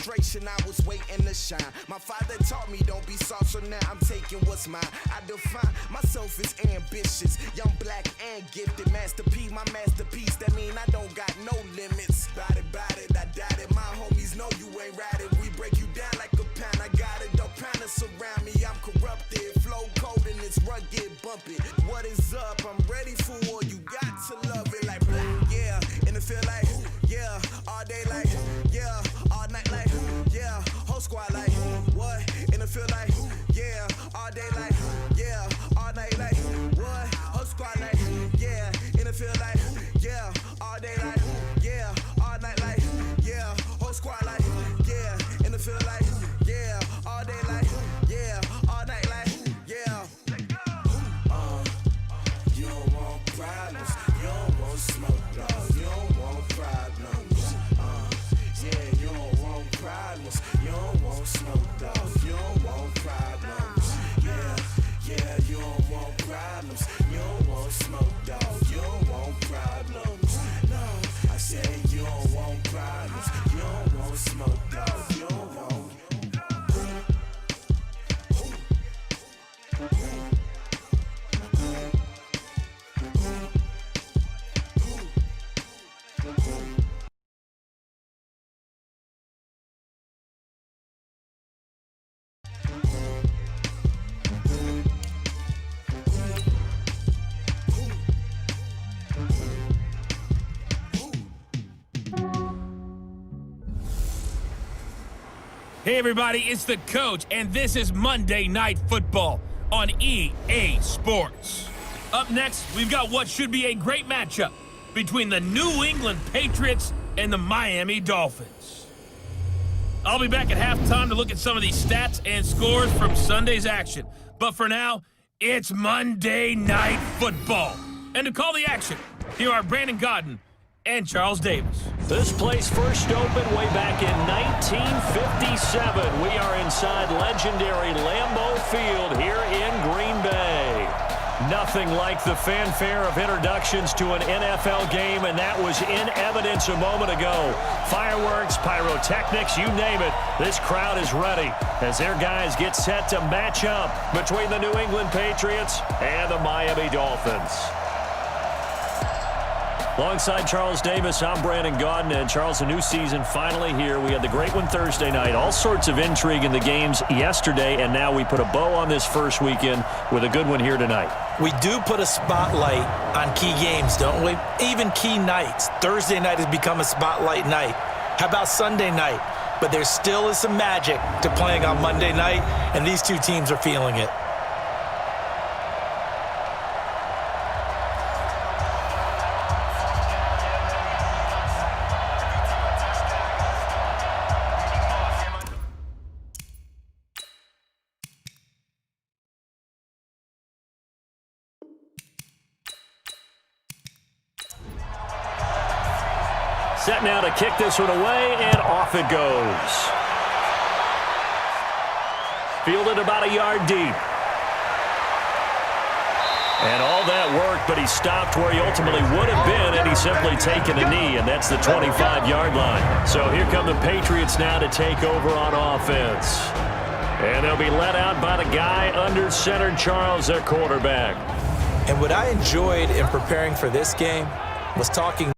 frustration, I was waiting to shine. My father taught me don't be soft, so now I'm taking what's mine. I define myself as ambitious, young, black, and gifted. Master P, my masterpiece, that mean I don't got no limits. Bout it, I doubt it. My homies know you ain't ratted. We break you down like a pound. I got it, don't panic surround me. I'm corrupted, flow cold and it's rugged, bumpy. What is up? I'm ready for war. You got to love it like black, yeah. And it feel like, yeah. All day like, yeah. All night like, yeah. Whole squad like, what? And it feel like, yeah. All day like, yeah. All night like, what? Whole squad like, yeah. And it feel like, yeah. All day like, yeah. All night like, yeah. Whole squad like, yeah. And it feel like, yeah. All day like, yeah. All night like, yeah. You don't want problems. You don't want smoke, dog. You don't want problems. Yeah, you don't want problems. You don't want smoke, dog. You don't want problems. Yeah, you don't want problems. You don't want smoke, dog. You don't want problems. No, I said you don't want problems. You don't want smoke, dog. You don't want. Hey everybody, it's the coach, and this is Monday Night Football on EA Sports. Up next, we've got what should be a great matchup between the New England Patriots and the Miami Dolphins. I'll be back at halftime to look at some of these stats and scores from Sunday's action. But for now, it's Monday Night Football. And to call the action, here are Brandon Godden and Charles Davis. This place first opened way back in 1957. We are inside legendary Lambeau Field here in Green Bay. Nothing like the fanfare of introductions to an NFL game, and that was in evidence a moment ago. Fireworks, pyrotechnics, you name it. This crowd is ready as their guys get set to match up between the New England Patriots and the Miami Dolphins. Alongside Charles Davis, I'm Brandon Godden. And Charles, a new season finally here. We had the great one Thursday night. All sorts of intrigue in the games yesterday, and now we put a bow on this first weekend with a good one here tonight. We do put a spotlight on key games, don't we? Even key nights. Thursday night has become a spotlight night. How about Sunday night? But there still is some magic to playing on Monday night, and these two teams are feeling it. Set now to kick this one away, and off it goes. Fielded about a yard deep. And all that work, but he stopped where he ultimately would have been, and he's simply taken a knee, and that's the 25-yard line. So here come the Patriots now to take over on offense. And they'll be let out by the guy under center, Charles, their quarterback. And what I enjoyed in preparing for this game was talking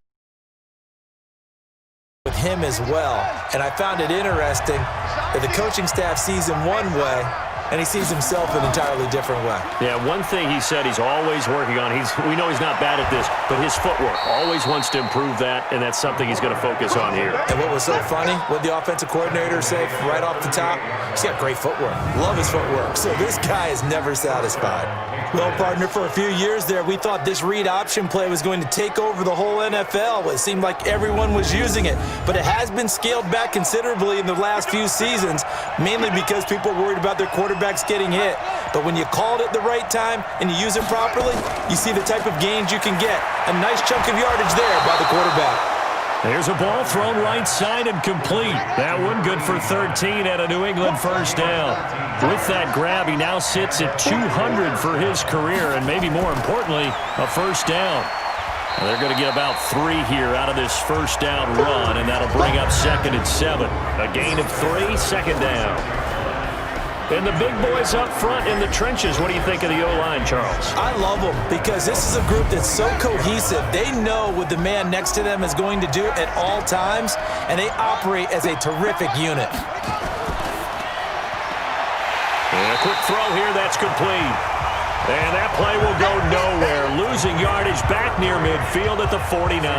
with him as well. And I found it interesting that the coaching staff sees him one way, and he sees himself an entirely different way. Yeah, one thing he said he's always working on, we know he's not bad at this, but his footwork, always wants to improve that, and that's something he's going to focus on here. And what was so funny, what the offensive coordinator say right off the top, he's got great footwork. Love his footwork. So this guy is never satisfied. Well, partner, for a few years there, we thought this read option play was going to take over the whole NFL. It seemed like everyone was using it, but it has been scaled back considerably in the last few seasons, mainly because people are worried about their quarterbacks getting hit. But when you call it at the right time and you use it properly, you see the type of gains you can get. A nice chunk of yardage there by the quarterback. There's a ball thrown right side and complete. That one good for 13 and a New England first down. With that grab, he now sits at 200 for his career, and maybe more importantly, a first down. And they're going to get about 3 here out of this first down run, and that'll bring up 2nd and 7. A gain of 3, 2nd down. And the big boys up front in the trenches. What do you think of the O-line, Charles? I love them because this is a group that's so cohesive. They know what the man next to them is going to do at all times, and they operate as a terrific unit. And a quick throw here, that's complete. And that play will go nowhere. Losing yardage back near midfield at the 49.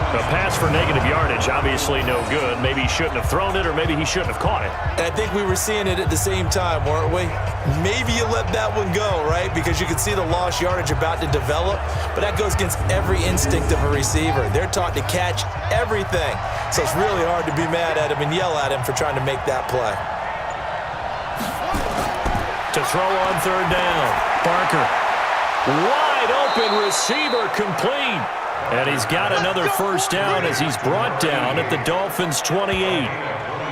A pass for negative yardage, obviously no good. Maybe he shouldn't have thrown it, or maybe he shouldn't have caught it. And I think we were seeing it at the same time, weren't we? Maybe you let that one go, right? Because you can see the lost yardage about to develop, but that goes against every instinct of a receiver. They're taught to catch everything. So it's really hard to be mad at him and yell at him for trying to make that play. To throw on 3rd down. Parker. Wide open receiver, complete. And he's got another first down as he's brought down at the Dolphins' 28.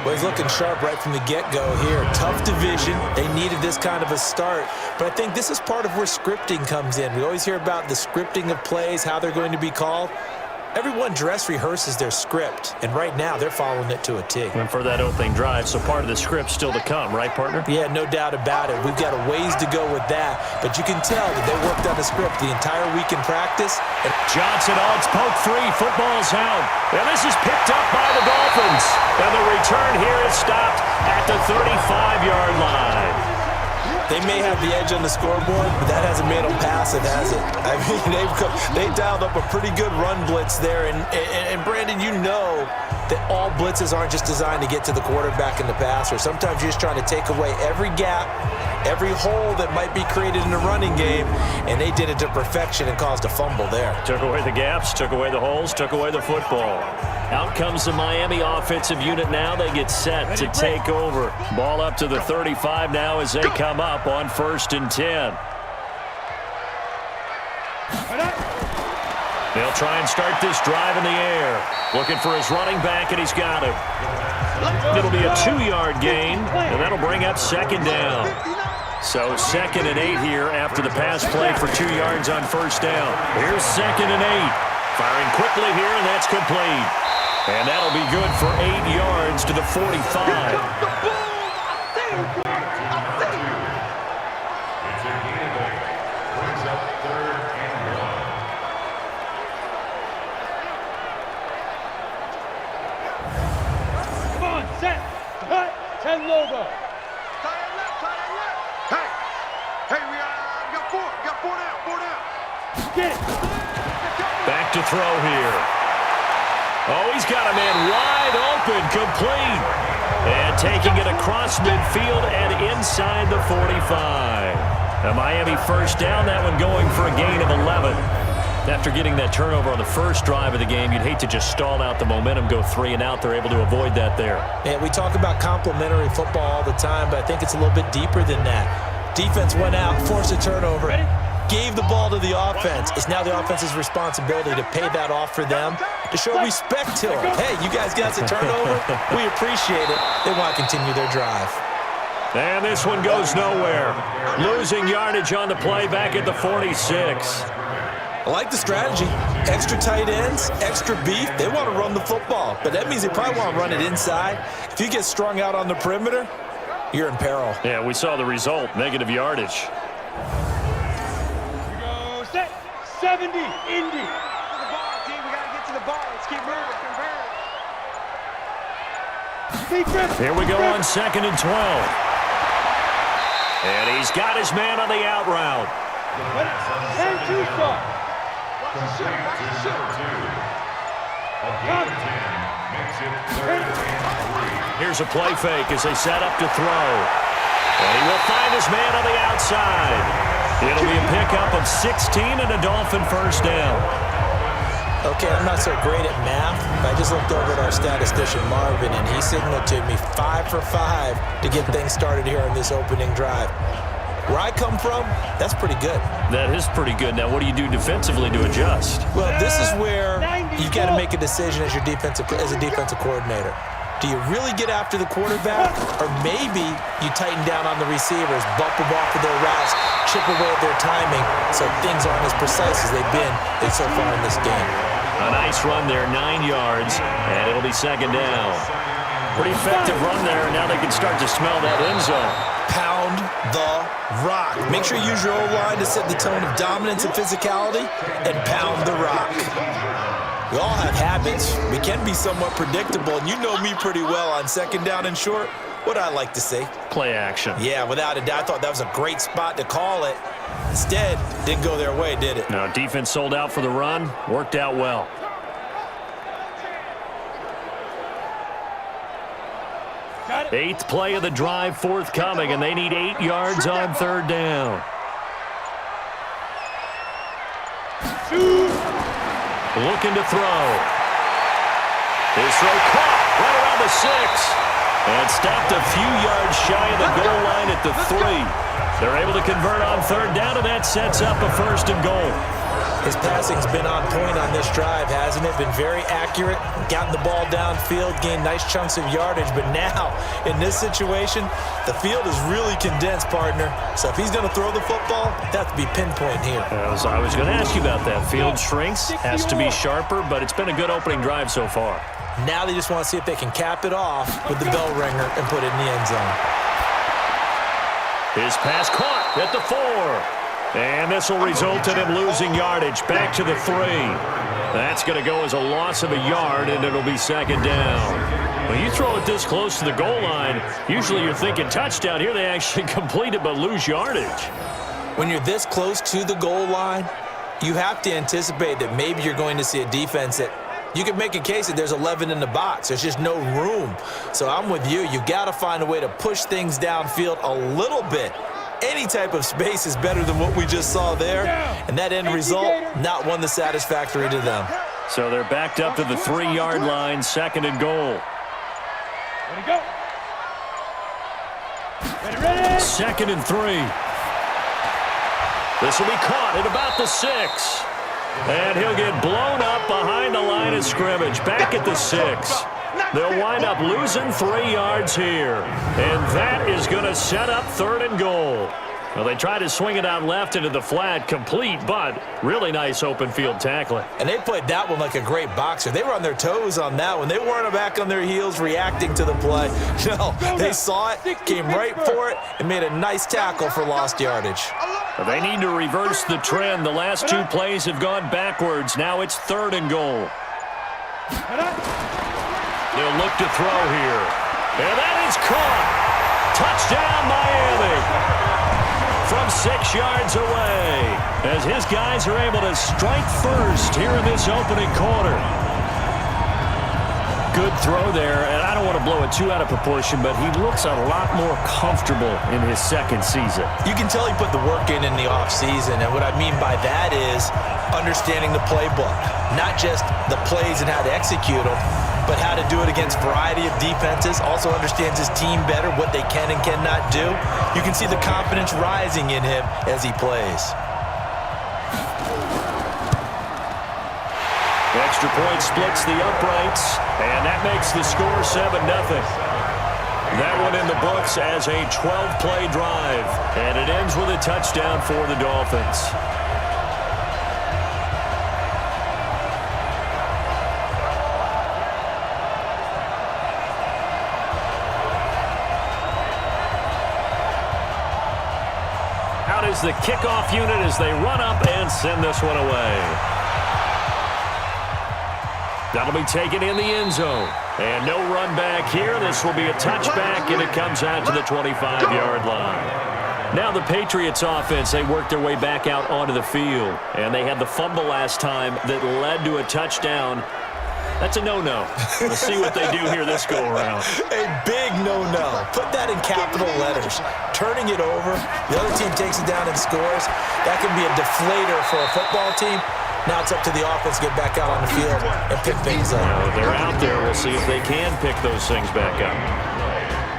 Well, he's looking sharp right from the get-go here. Tough division. They needed this kind of a start. But I think this is part of where scripting comes in. We always hear about the scripting of plays, how they're going to be called. Everyone dress rehearses their script, and right now they're following it to a T. And for that opening drive, so part of the script still to come, right, partner? Yeah, no doubt about it. We've got a ways to go with that, but you can tell that they worked on the script the entire week in practice. And Johnson, it's poke 3, football's out. And this is picked up by the Dolphins. And the return here is stopped at the 35-yard line. They may have the edge on the scoreboard, but that hasn't made them pass it, has it? I mean, they dialed up a pretty good run blitz there. And Brandon, you know that all blitzes aren't just designed to get to the quarterback in the passer. Sometimes you're just trying to take away every gap, every hole that might be created in the running game, and they did it to perfection and caused a fumble there. Took away the gaps, took away the holes, took away the football. Out comes the Miami offensive unit now. They get set to take over. Ball up to the 35 now as they come up on 1st and 10. They'll try and start this drive in the air. Looking for his running back, and he's got him. It'll be a 2-yard gain, and that'll bring up 2nd down. So 2nd and 8 here after the pass play for 2 yards on 1st down. Here's 2nd and 8. Firing quickly here, and that's complete. And that'll be good for 8 yards to the 45. Logo. Hey, we got 4 down. Get it. Back to throw here. Oh, he's got a man wide open, complete. And taking it across midfield and inside the 45. A Miami first down, that one going for a gain of 11. After getting that turnover on the first drive of the game, you'd hate to just stall out the momentum, go 3 and out. They're able to avoid that there. Yeah, we talk about complementary football all the time, but I think it's a little bit deeper than that. Defense went out, forced a turnover, gave the ball to the offense. It's now the offense's responsibility to pay that off for them, to show respect to them. Hey, you guys got the turnover. We appreciate it. They want to continue their drive. And this one goes nowhere. Losing yardage on the play back at the 46. I like the strategy. Extra tight ends, extra beef. They want to run the football, but that means they probably want to run it inside. If you get strung out on the perimeter, you're in peril. Yeah, we saw the result, negative yardage. Go set. 70, Indy. To the ball, team. We got to get to the ball. Let's keep moving. Here we go on 2nd and 12. And he's got his man on the out route. And 2 shot. Here's a play fake as they set up to throw. And he will find his man on the outside. It'll be a pickup of 16 and a Dolphin first down. Okay, I'm not so great at math, but I just looked over at our statistician, Marvin, and he signaled to me 5 for 5 to get things started here on this opening drive. Where I come from, that's pretty good. That is pretty good. Now, what do you do defensively to adjust? Well, this is where you've got to make a decision as a defensive coordinator. Do you really get after the quarterback? Or maybe you tighten down on the receivers, bump them off of their routes, chip away at their timing so things aren't as precise as they've been so far in this game. A nice run there, 9 yards, and it'll be second down. Pretty effective run there, and now they can start to smell that end zone. Pound the rock. Make sure you use your O-line to set the tone of dominance and physicality, and pound the rock. We all have habits. We can be somewhat predictable, and you know me pretty well on second down and short. What I like to say? Play action. Yeah, without a doubt, I thought that was a great spot to call it. Instead, didn't go their way, did it? No, defense sold out for the run. Worked out well. Eighth play of the drive forthcoming, and they need 8 yards on third down. Looking to throw. His throw caught right around the 6. And stopped a few yards shy of the goal line at the 3. They're able to convert on third down, and that sets up a first and goal. His passing's been on point on this drive, hasn't it? Been very accurate, gotten the ball downfield, gained nice chunks of yardage. But now, in this situation, the field is really condensed, partner. So if he's going to throw the football, that has to be pinpoint here. As I was going to ask you about that. Field shrinks, has to be sharper, but it's been a good opening drive so far. Now they just want to see if they can cap it off with the bell ringer and put it in the end zone. His pass caught at the 4. And this will result in him losing yardage back to the 3. That's going to go as a loss of a yard, and it'll be second down. When you throw it this close to the goal line, usually you're thinking touchdown. Here they actually complete it but lose yardage. When you're this close to the goal line, you have to anticipate that maybe you're going to see a defense that you can make a case that there's 11 in the box. There's just no room. So I'm with you. You got to find a way to push things downfield a little bit. Any type of space is better than what we just saw there. And that end result, not one that's satisfactory to them. So they're backed up to the 3-yard line, second and goal. Ready, go. Ready. Second and 3. This will be caught at about the 6. And he'll get blown up behind the line of scrimmage, back at the 6. They'll wind up losing 3 yards here. And that is going to set up third and goal. Well, they tried to swing it out left into the flat, complete, but really nice open field tackling. And they played that one like a great boxer. They were on their toes on that one. They weren't back on their heels reacting to the play. No, they saw it, came right for it, and made a nice tackle for lost yardage. They need to reverse the trend. The last 2 plays have gone backwards. Now it's third and goal. They'll look to throw here. And that is caught. Touchdown, Miami. From 6 yards away, as his guys are able to strike first here in this opening quarter. Good throw there, and I don't want to blow it too out of proportion, but he looks a lot more comfortable in his second season. You can tell he put the work in the offseason, and what I mean by that is understanding the playbook. Not just the plays and how to execute them, but how to do it against a variety of defenses. Also understands his team better, what they can and cannot do. You can see the confidence rising in him as he plays. Extra point splits the uprights, and that makes the score 7-0. That one in the books as a 12-play drive, and it ends with a touchdown for the Dolphins. Out is the kickoff unit as they run up and send this one away. That'll be taken in the end zone. And no run back here. This will be a touchback, and it comes out to the 25-yard line. Now the Patriots offense, they worked their way back out onto the field. And they had the fumble last time that led to a touchdown. That's a no-no. We'll see what they do here this go-around. A big no-no. Put that in capital letters. Turning it over, the other team takes it down and scores. That can be a deflator for a football team. Now it's up to the offense to get back out on the field and pick things up. They're out there. We'll see if they can pick those things back up.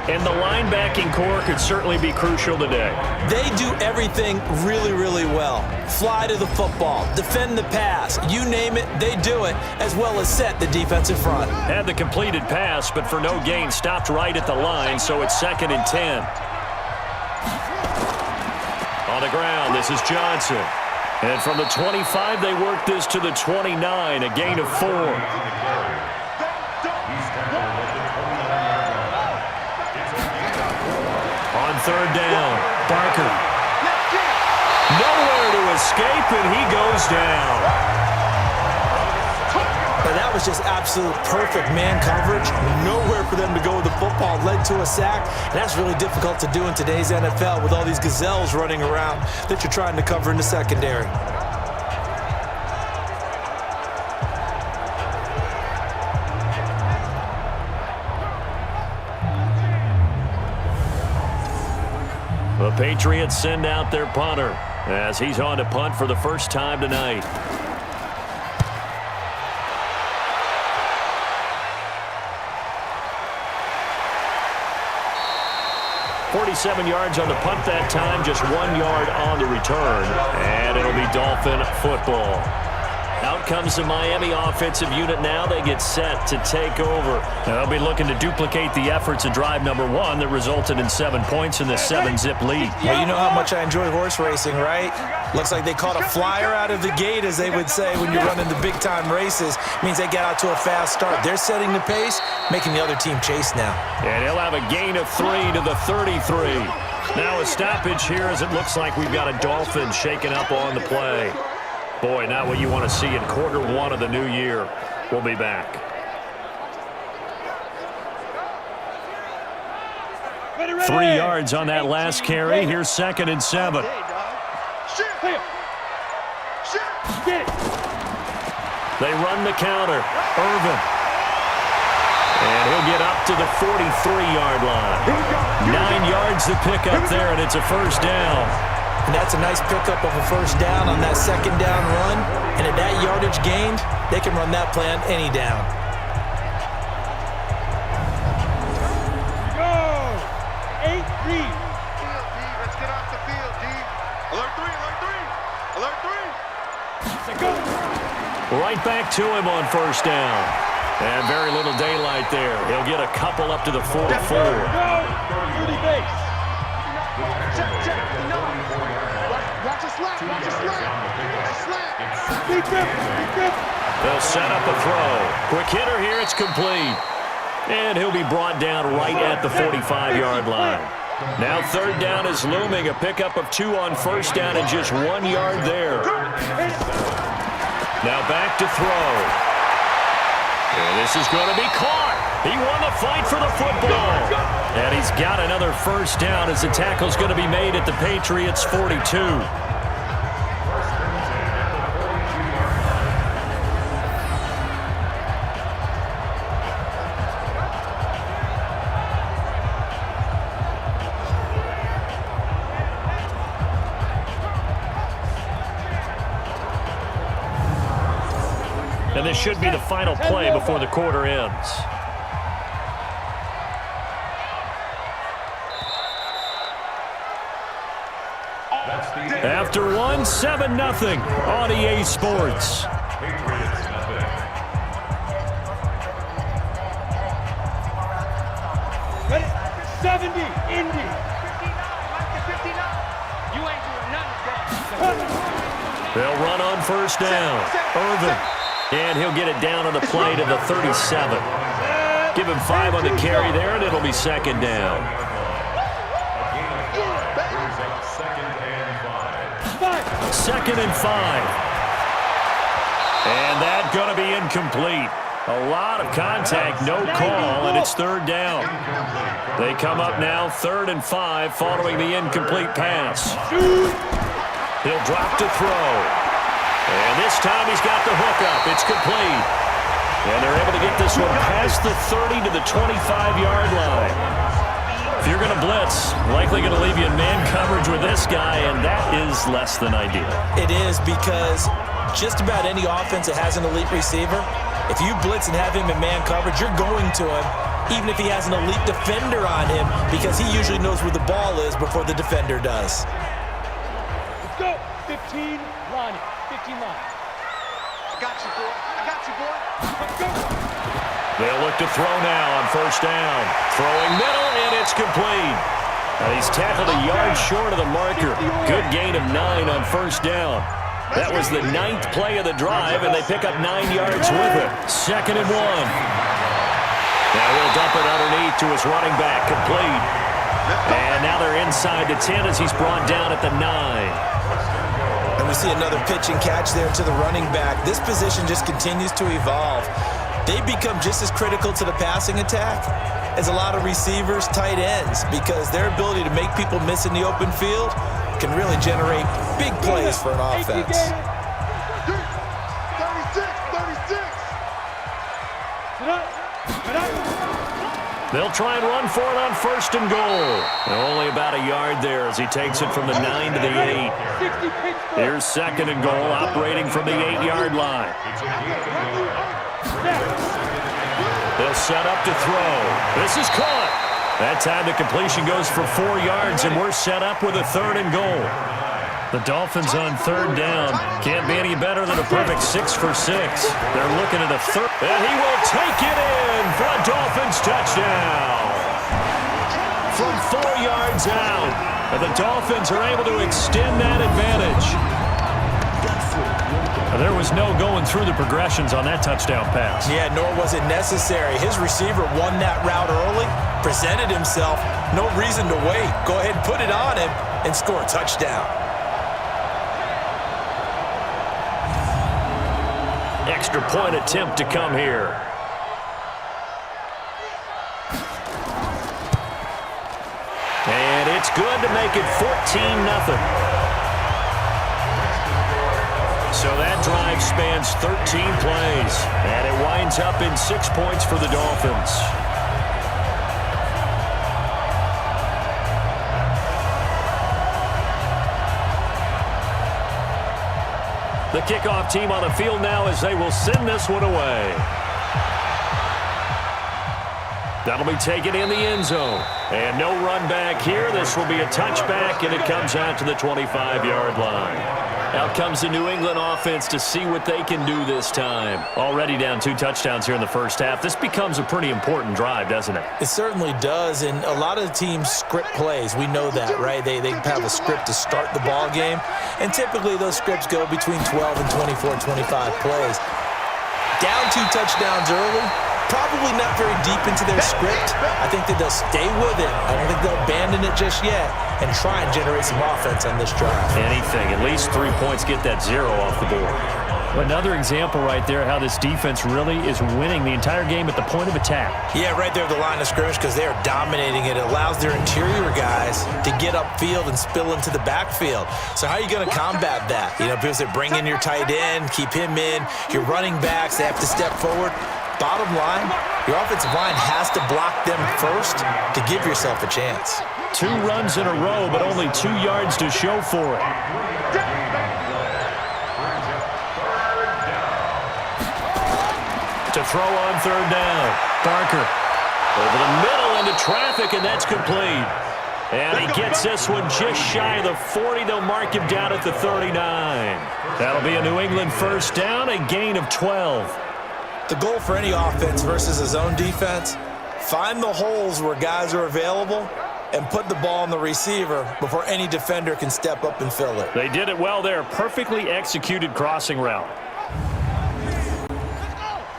And the linebacking core could certainly be crucial today. They do everything really, really well. Fly to the football, defend the pass, you name it, they do it, as well as set the defensive front. Had the completed pass, but for no gain, stopped right at the line, so it's 2nd and 10. On the ground, this is Johnson. And from the 25, they work this to the 29, a gain of 4. On 3rd down, Barker. Nowhere to escape, and he goes down. But that was just absolute perfect man coverage. Nowhere for them to go with the football. Led to a sack. And that's really difficult to do in today's NFL with all these gazelles running around that you're trying to cover in the secondary. The Patriots send out their punter as he's on to punt for the first time tonight. "47 yards on the punt that time, just 1 yard on the return, and it'll be Dolphin football." Out comes the Miami offensive unit now. They get set to take over. They'll be looking to duplicate the efforts of drive number 1 that resulted in 7 points in the 7-zip lead. Well, you know how much I enjoy horse racing, right? Looks like they caught a flyer out of the gate, as they would say when you're running the big-time races. Means they get out to a fast start. They're setting the pace, making the other team chase now. And he'll have a gain of 3 to the 33. Now a stoppage here as it looks like we've got a Dolphin shaken up on the play. Boy, not what you want to see in quarter 1 of the new year. We'll be back. Ready. 3 yards on that last carry. Here's 2nd and 7. Get it. They run the counter. Irvin. And he'll get up to the 43-yard line. 9 yards to pick up there, and it's a first down. And that's a nice pickup of a first down on that 2nd down run. And at that yardage gained, they can run that play on any down. Go. 8-3. Let's get off the field, D. Alert 3, alert 3. Alert 3. Go. Right back to him on first down. And very little daylight there. He'll get a couple up to the 44. Go. 30 base. Check. No. Watch a slap. Watch a slap. Keep it. They'll set up a throw. Quick hitter here. It's complete. And he'll be brought down right at the 45-yard line. Now 3rd down is looming. A pickup of 2 on first down and just 1 yard there. Now back to throw. And this is going to be caught. He won the fight for the football. And he's got another first down as the tackle's going to be made at the Patriots' 42. And this should be the final play before the quarter ends. After 1, 7-0 on EA Sports. Ready. 70. Indy. You ain't doing nothing. They'll run on first down. Irvin. And he'll get it down on the play to the 37. Give him 5 on the carry there, and it'll be 2nd down. 2nd and 5. And that's going to be incomplete. A lot of contact, no call, and it's 3rd down. They come up now 3rd and 5 following the incomplete pass. He'll drop to throw. And this time he's got the hook up. It's complete. And they're able to get this one past the 30 to the 25-yard line. If you're going to blitz, likely going to leave you in man coverage with this guy, and that is less than ideal. It is, because just about any offense that has an elite receiver, if you blitz and have him in man coverage, you're going to him. even if he has an elite defender on him, because he usually knows where the ball is before the defender does. Let's go. 15 line. 15 line. I got you, boy. I got you, boy. Let's go. They'll look to throw now on first down. Throwing middle, and it's complete. And he's tackled a yard short of the marker. Good gain of 9 on first down. That was the 9th play of the drive, and they pick up 9 yards with it. 2nd and 1. Now he'll dump it underneath to his running back, complete. And now they're inside the 10 as he's brought down at the 9. And we see another pitch and catch there to the running back. This position just continues to evolve. They become just as critical to the passing attack as a lot of receivers, tight ends, because their ability to make people miss in the open field can really generate big plays for an offense. 36, 36. They'll try and run for it on 1st and goal. Only about a yard there as he takes it from the 9 to the 8. Here's 2nd and goal, operating from the 8-yard line. They'll set up to throw. This is caught. That time the completion goes for 4 yards, and we're set up with a 3rd and goal. The Dolphins on 3rd down. Can't be any better than a perfect 6 for 6. They're looking at a 3rd. And he will take it in for a Dolphins touchdown. From 4 yards out, and the Dolphins are able to extend that advantage. There was no going through the progressions on that touchdown pass. Yeah, nor was it necessary. His receiver won that route early, presented himself, no reason to wait. Go ahead and put it on him and score a touchdown. Extra point attempt to come here. And it's good to make it 14-0. So that drive spans 13 plays, and it winds up in 6 points for the Dolphins. The kickoff team on the field now as they will send this one away. That'll be taken in the end zone. And no run back here. This will be a touchback, and it comes out to the 25-yard line. Out comes the New England offense to see what they can do this time. Already down 2 touchdowns here in the first half. This becomes a pretty important drive, doesn't it? It certainly does, and a lot of the teams script plays. We know that, right? They have a script to start the ball game, and typically those scripts go between 12 and 24, 25 plays. Down 2 touchdowns early, probably not very deep into their script. I think that they'll stay with it. I don't think they'll abandon it just yet and try and generate some offense on this drive. Anything. At least 3 points, get that 0 off the board. Another example right there how this defense really is winning the entire game at the point of attack. Yeah, right there at the line of scrimmage because they are dominating it. It allows their interior guys to get upfield and spill into the backfield. So how are you going to combat that? You know, because they bring in your tight end, keep him in. Your running backs, they have to step forward. Bottom line, your offensive line has to block them first to give yourself a chance. 2 runs in a row, but only 2 yards to show for it. To throw on 3rd down. Barker over the middle into traffic, and that's complete. And he gets this one just shy of the 40. They'll mark him down at the 39. That'll be a New England first down, a gain of 12. The goal for any offense versus a zone defense, find the holes where guys are available and put the ball on the receiver before any defender can step up and fill it. They did it well there. Perfectly executed crossing route.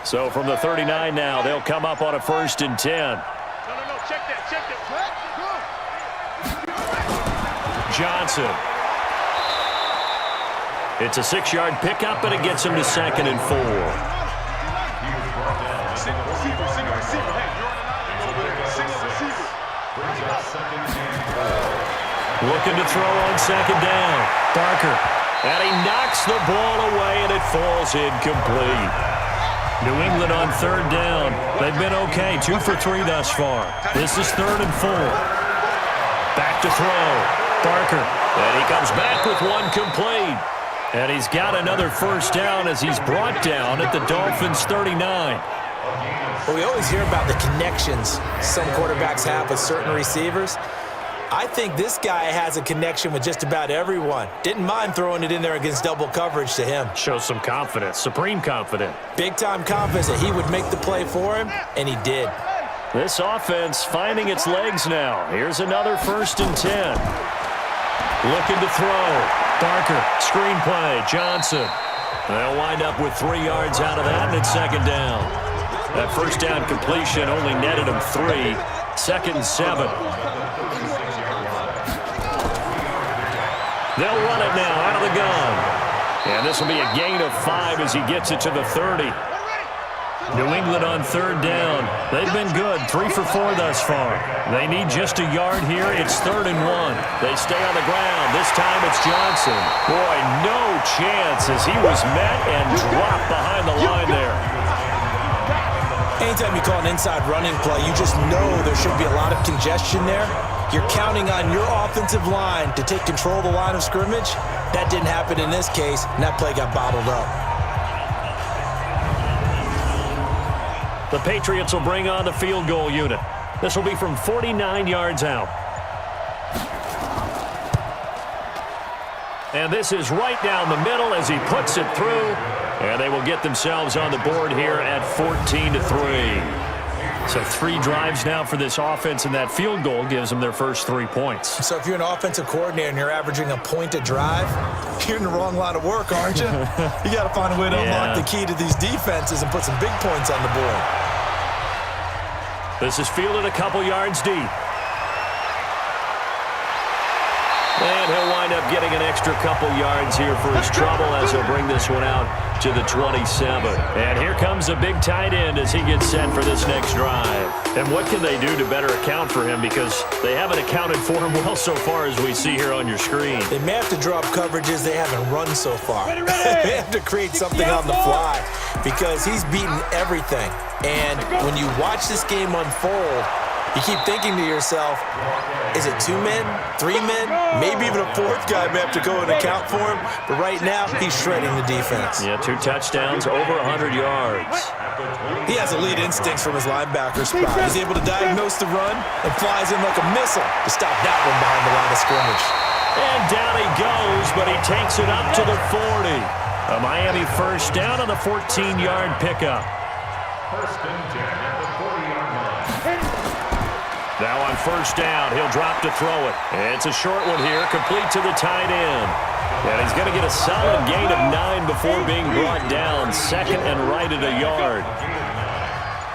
So from the 39 now, they'll come up on a 1st and 10. No, check that. Johnson. It's a 6-yard pickup, and it gets him to 2nd and 4. Looking to throw on 2nd down. Barker. And he knocks the ball away, and it falls incomplete. New England on 3rd down. They've been okay. 2 for 3 thus far. This is 3rd and 4. Back to throw. Barker. And he comes back with 1 complete. And he's got another first down as he's brought down at the Dolphins' 39. Well, we always hear about the connections some quarterbacks have with certain receivers. I think this guy has a connection with just about everyone. Didn't mind throwing it in there against double coverage to him. Shows some confidence, supreme confidence. Big-time confidence that he would make the play for him, and he did. This offense finding its legs now. Here's another 1st and 10. Looking to throw. Barker, screen play, Johnson. They'll wind up with 3 yards out of that, and it's 2nd down. That 1st down completion only netted him 3. 2nd and 7. They'll run it now out of the gun. And this will be a gain of 5 as he gets it to the 30. New England on 3rd down. They've been good, 3 for 4 thus far. They need just a yard here. It's 3rd and 1. They stay on the ground. This time it's Johnson. Boy, no chance as he was met and dropped behind the line there. Anytime you call an inside running play, you just know there should be a lot of congestion there. You're counting on your offensive line to take control of the line of scrimmage. That didn't happen in this case, and that play got bottled up. The Patriots will bring on the field goal unit. This will be from 49 yards out. And this is right down the middle as he puts it through. And they will get themselves on the board here at 14-3. So 3 drives now for this offense, and that field goal gives them their first 3 points. So if you're an offensive coordinator and you're averaging a point a drive, you're in the wrong line of work, aren't you? You got to find a way to unlock the key to these defenses and put some big points on the board. This is fielded a couple yards deep. And he'll wind up getting an extra couple yards here for his trouble as he'll bring this one out to the 27. And here comes a big tight end as he gets set for this next drive. And what can they do to better account for him? Because they haven't accounted for him well so far as we see here on your screen. They may have to drop coverages they haven't run so far. They have to create something on the fly because he's beaten everything. And when you watch this game unfold, you keep thinking to yourself, is it 2 men, 3 men, maybe even a 4th guy may have to go and account for him. But right now, he's shredding the defense. Yeah, 2 touchdowns, over 100 yards. He has elite instincts from his linebacker spot. He's able to diagnose the run and flies in like a missile to stop that one behind the line of scrimmage. And down he goes, but he takes it up to the 40. A Miami 1st down on the 14-yard pickup. 1st and 10 at the 40-yard line. Now on 1st down, he'll drop to throw it. It's a short one here, complete to the tight end. And he's going to get a solid gain of 9 before being brought down. 2nd and right at a yard.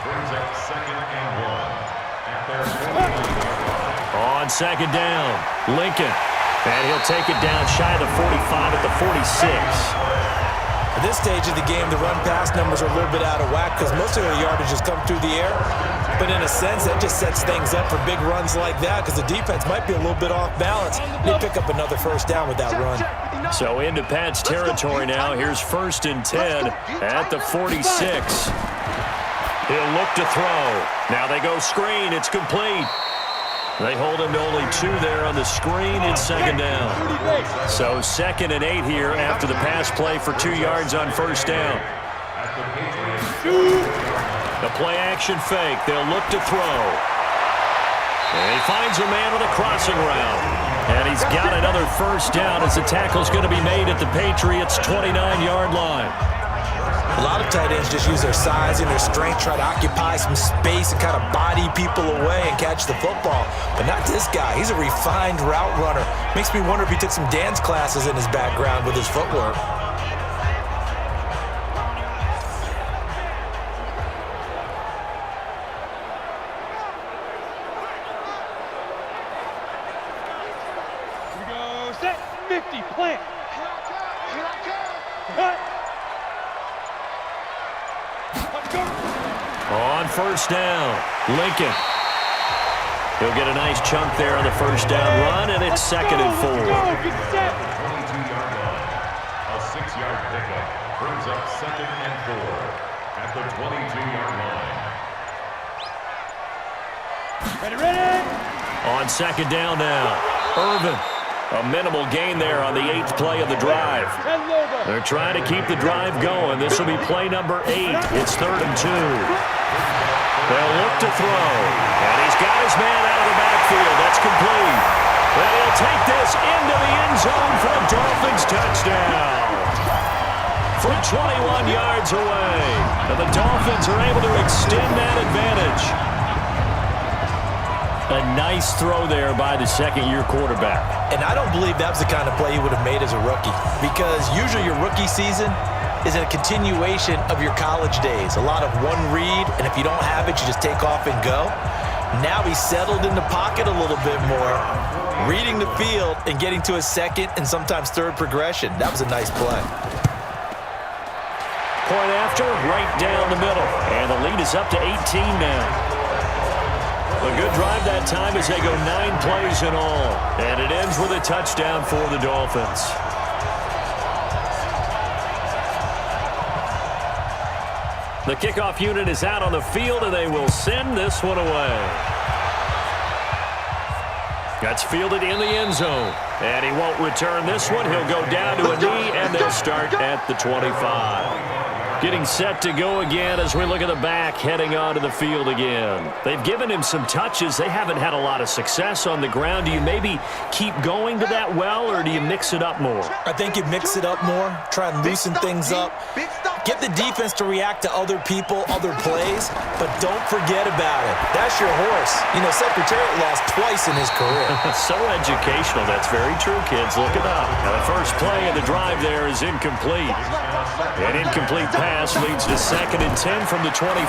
Brings up 2nd and 1 at their 49. On 2nd down, Lincoln. And he'll take it down shy of the 45 at the 46. At this stage of the game, the run-pass numbers are a little bit out of whack because most of their yardage has come through the air. But in a sense, that just sets things up for big runs like that because the defense might be a little bit off balance. They pick up another 1st down with that run. So into Pat's territory now. Here's 1st and 10 at the 46. He'll look to throw. Now they go screen. It's complete. They hold him to only 2 there on the screen. It's 2nd down. So 2nd and 8 here after the pass play for 2 yards on 1st down. The play action fake. They'll look to throw. And he finds a man with a crossing route. And he's got another 1st down as the tackle's going to be made at the Patriots' 29-yard line. A lot of tight ends just use their size and their strength, try to occupy some space and kind of body people away and catch the football. But not this guy. He's a refined route runner. Makes me wonder if he took some dance classes in his background with his footwork. Here we go, set, 50, plant. On 1st down, Lincoln. He'll get a nice chunk there on the 1st down run, and it's 2nd and 4. 22-yard line. A 6-yard pickup brings up 2nd and 4 at the 22-yard line. Ready. On 2nd down now, Irvin. A minimal gain there on the 8th play of the drive. They're trying to keep the drive going. This will be play number 8. It's 3rd and 2. They'll look to throw. And he's got his man out of the backfield. That's complete. And he'll take this into the end zone for a Dolphins touchdown. From 21 yards away. And the Dolphins are able to extend that advantage. A nice throw there by the second-year quarterback. And I don't believe that was the kind of play he would have made as a rookie, because usually your rookie season is a continuation of your college days. A lot of one read, and if you don't have it, you just take off and go. Now he's settled in the pocket a little bit more, reading the field and getting to a second and sometimes third progression. That was a nice play. Point after, right down the middle. And the lead is up to 18 now. A good drive that time as they go 9 plays in all. And it ends with a touchdown for the Dolphins. The kickoff unit is out on the field, and they will send this one away. That's fielded in the end zone. And he won't return this one. He'll go down to a knee, and they'll start at the 25. Getting set to go again as we look at the back, heading onto the field again. They've given him some touches. They haven't had a lot of success on the ground. Do you maybe keep going to that well, or do you mix it up more? I think you mix it up more, try and loosen things up. Get the defense to react to other people, other plays, but don't forget about it. That's your horse. You know, Secretariat lost twice in his career. So educational. That's very true, kids. Look it up. Now, the first play of the drive there is incomplete. An incomplete pass leads to 2nd and 10 from the 25.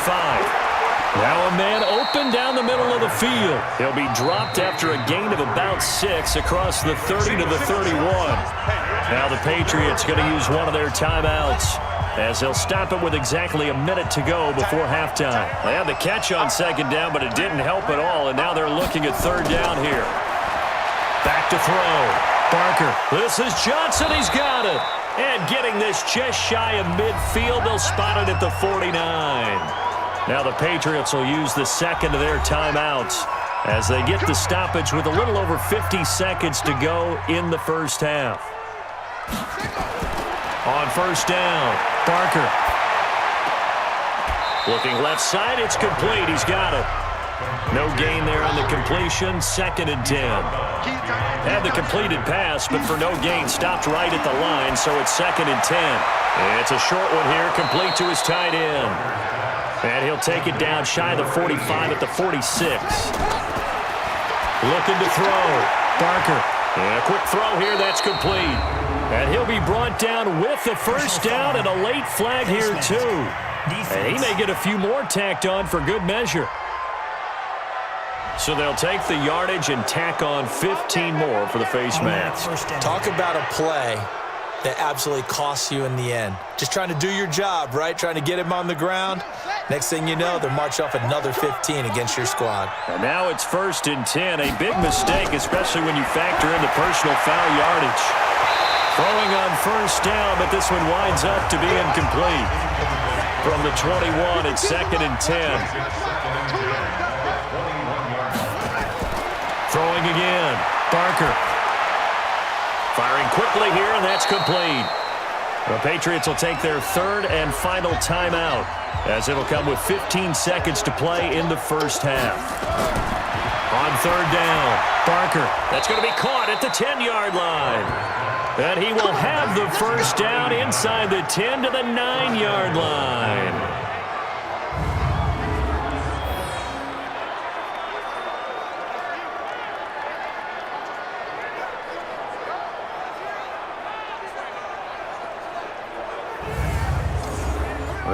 Now a man open down the middle of the field. He'll be dropped after a gain of about 6 across the 30 to the 31. Now the Patriots going to use one of their timeouts, as they'll stop it with exactly a minute to go before halftime. They had the catch on 2nd down, but it didn't help at all, and now they're looking at 3rd down here. Back to throw. Barker. This is Johnson. He's got it. And getting this just shy of midfield, they'll spot it at the 49. Now the Patriots will use the 2nd of their timeouts as they get the stoppage with a little over 50 seconds to go in the first half. On 1st down, Barker. Looking left side, it's complete. He's got it. No gain there on the completion, 2nd and 10. Had the completed pass, but for no gain, stopped right at the line, so it's 2nd and 10. It's a short one here, complete to his tight end. And he'll take it down shy of the 45 at the 46. Looking to throw. Barker. And a quick throw here, that's complete. And he'll be brought down with the first down and a late flag here, too. And he may get a few more tacked on for good measure. So they'll take the yardage and tack on 15 more for the face mask. Talk about a play that absolutely costs you in the end. Just trying to do your job, right? Trying to get him on the ground. Next thing you know, they'll march off another 15 against your squad. And now it's 1st and 10. A big mistake, especially when you factor in the personal foul yardage. Throwing on 1st down, but this one winds up to be incomplete. From the 21, it's 2nd and 10. Throwing again. Barker. Firing quickly here, and that's complete. The Patriots will take their 3rd and final timeout, as it'll come with 15 seconds to play in the first half. On 3rd down, Barker. That's going to be caught at the 10-yard line. And he will have the first down inside the 10 to the 9-yard line.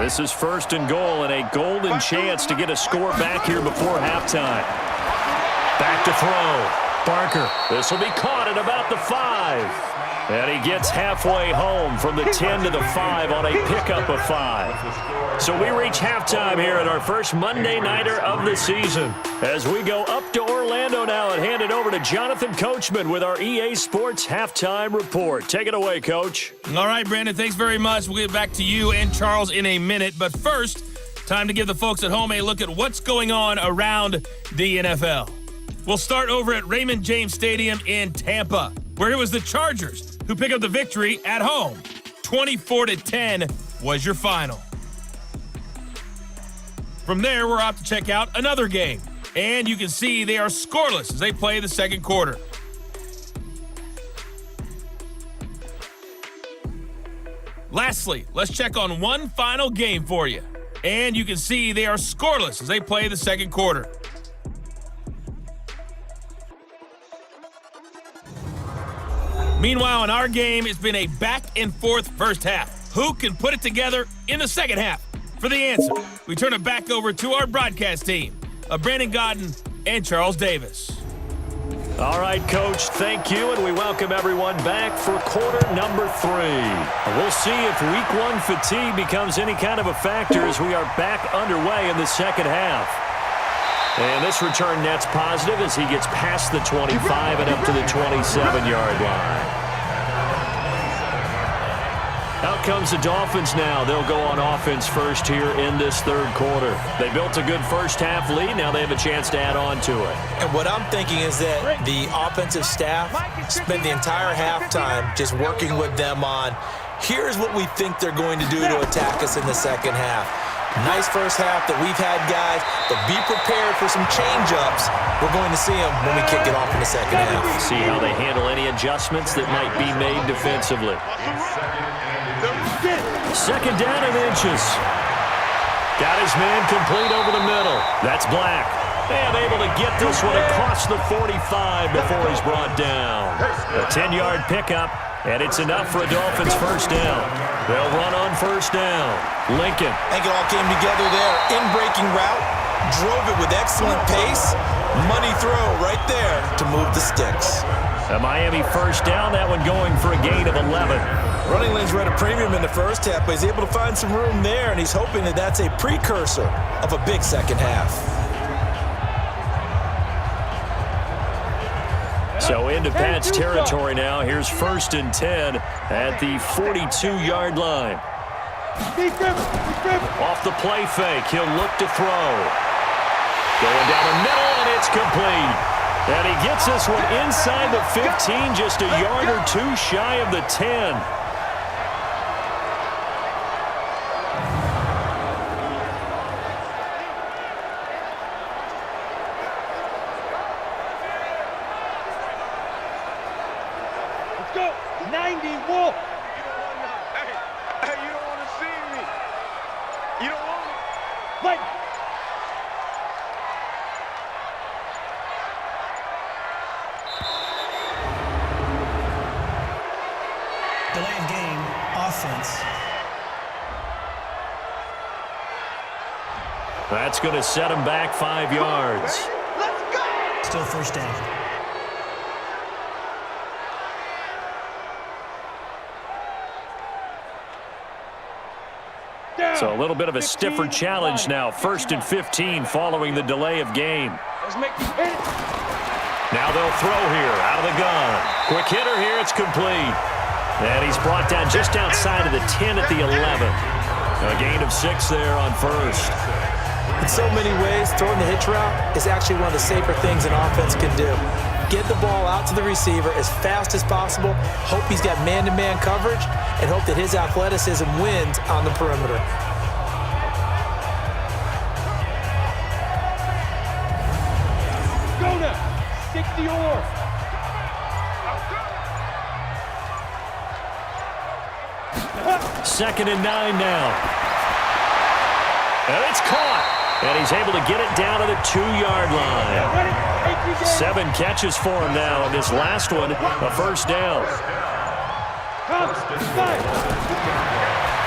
This is 1st and goal, and a golden chance to get a score back here before halftime. Back to throw. Barker. This will be caught at about the 5. And he gets halfway home from the 10 to the 5 on a pickup of 5. So we reach halftime here at our first Monday Nighter of the season. As we go up to Orlando now and hand it over to Jonathan Coachman with our EA Sports Halftime Report. Take it away, Coach. All right, Brandon, thanks very much. We'll get back to you and Charles in a minute. But first, time to give the folks at home a look at what's going on around the NFL. We'll start over at Raymond James Stadium in Tampa, where it was the Chargers who pick up the victory at home. 24-10 was your final. From there, we're off to check out another game. And you can see they are scoreless as they play the second quarter. Lastly, let's check on one final game for you. And you can see they are scoreless as they play the second quarter. Meanwhile, in our game, it's been a back-and-forth first half. Who can put it together in the second half? For the answer, we turn it back over to our broadcast team of Brandon Godden and Charles Davis. All right, Coach, thank you, and we welcome everyone back for quarter number 3. We'll see if week 1 fatigue becomes any kind of a factor as we are back underway in the second half. And this return net's positive as he gets past the 25 and up to the 27-yard line. Out comes the Dolphins now. They'll go on offense first here in this third quarter. They built a good first half lead. Now they have a chance to add on to it. And what I'm thinking is that the offensive staff spent the entire halftime just working with them on, here's what we think they're going to do to attack us in the second half. Nice first half that we've had, guys, but be prepared for some change-ups. We're going to see them when we kick it off in the second half. See how they handle any adjustments that might be made defensively. Second down and inches. Got his man complete over the middle. That's Black. And able to get this one across the 45 before he's brought down. A 10-yard pickup, and it's enough for a Dolphins first down. They'll run on first down. Lincoln. I think it all came together there. In-breaking route, drove it with excellent pace. Money throw right there to move the sticks. A Miami first down, that one going for a gain of 11. Running lanes were at a premium in the first half, but he's able to find some room there, and he's hoping that that's a precursor of a big second half. So into Pat's territory now. Here's 1st and 10 at the 42-yard line. Off the play fake, he'll look to throw. Going down the middle, and it's complete. And he gets this one inside the 15, just a yard or two shy of the 10. Let's go. 90 Wolf. Hey, you don't want to see me. You don't want me. Like. Delay of game, offense. That's going to set him back 5 yards. Let's go. Still first down. So a little bit of a stiffer challenge now. 1st and 15 following the delay of game. Let's make the hit. Now they'll throw here out of the gun. Quick hitter here, it's complete. And he's brought down just outside of the 10 at the 11. A gain of 6 there on first. In so many ways, throwing the hitch route is actually one of the safer things an offense can do. Get the ball out to the receiver as fast as possible, hope he's got man-to-man coverage, and hope that his athleticism wins on the perimeter. Go now. 60 or. Second and 9 now. And it's caught. And he's able to get it down to the 2-yard line. 7 catches for him now, and this last one, a first down.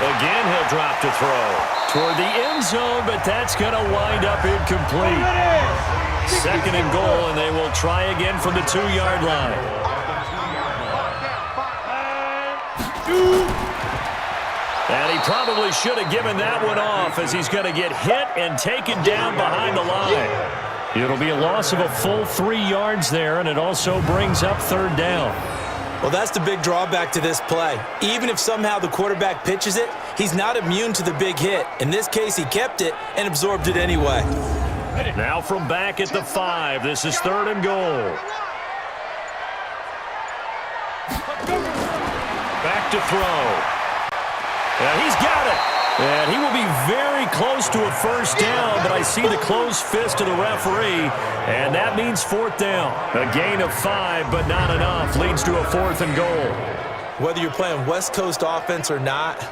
Again, he'll drop to throw toward the end zone, but that's going to wind up incomplete. Second and goal, and they will try again from the 2-yard line. And he probably should have given that one off as he's going to get hit and taken down behind the line. It'll be a loss of a full 3 yards there, and it also brings up third down. Well, that's the big drawback to this play. Even if somehow the quarterback pitches it, he's not immune to the big hit. In this case, he kept it and absorbed it anyway. Now from back at the 5, this is third and goal. Back to throw. And he's got it. And he will be very close to a first down, but I see the closed fist of the referee, and that means fourth down. A gain of 5, but not enough. Leads to a 4th and goal. Whether you're playing West Coast offense or not,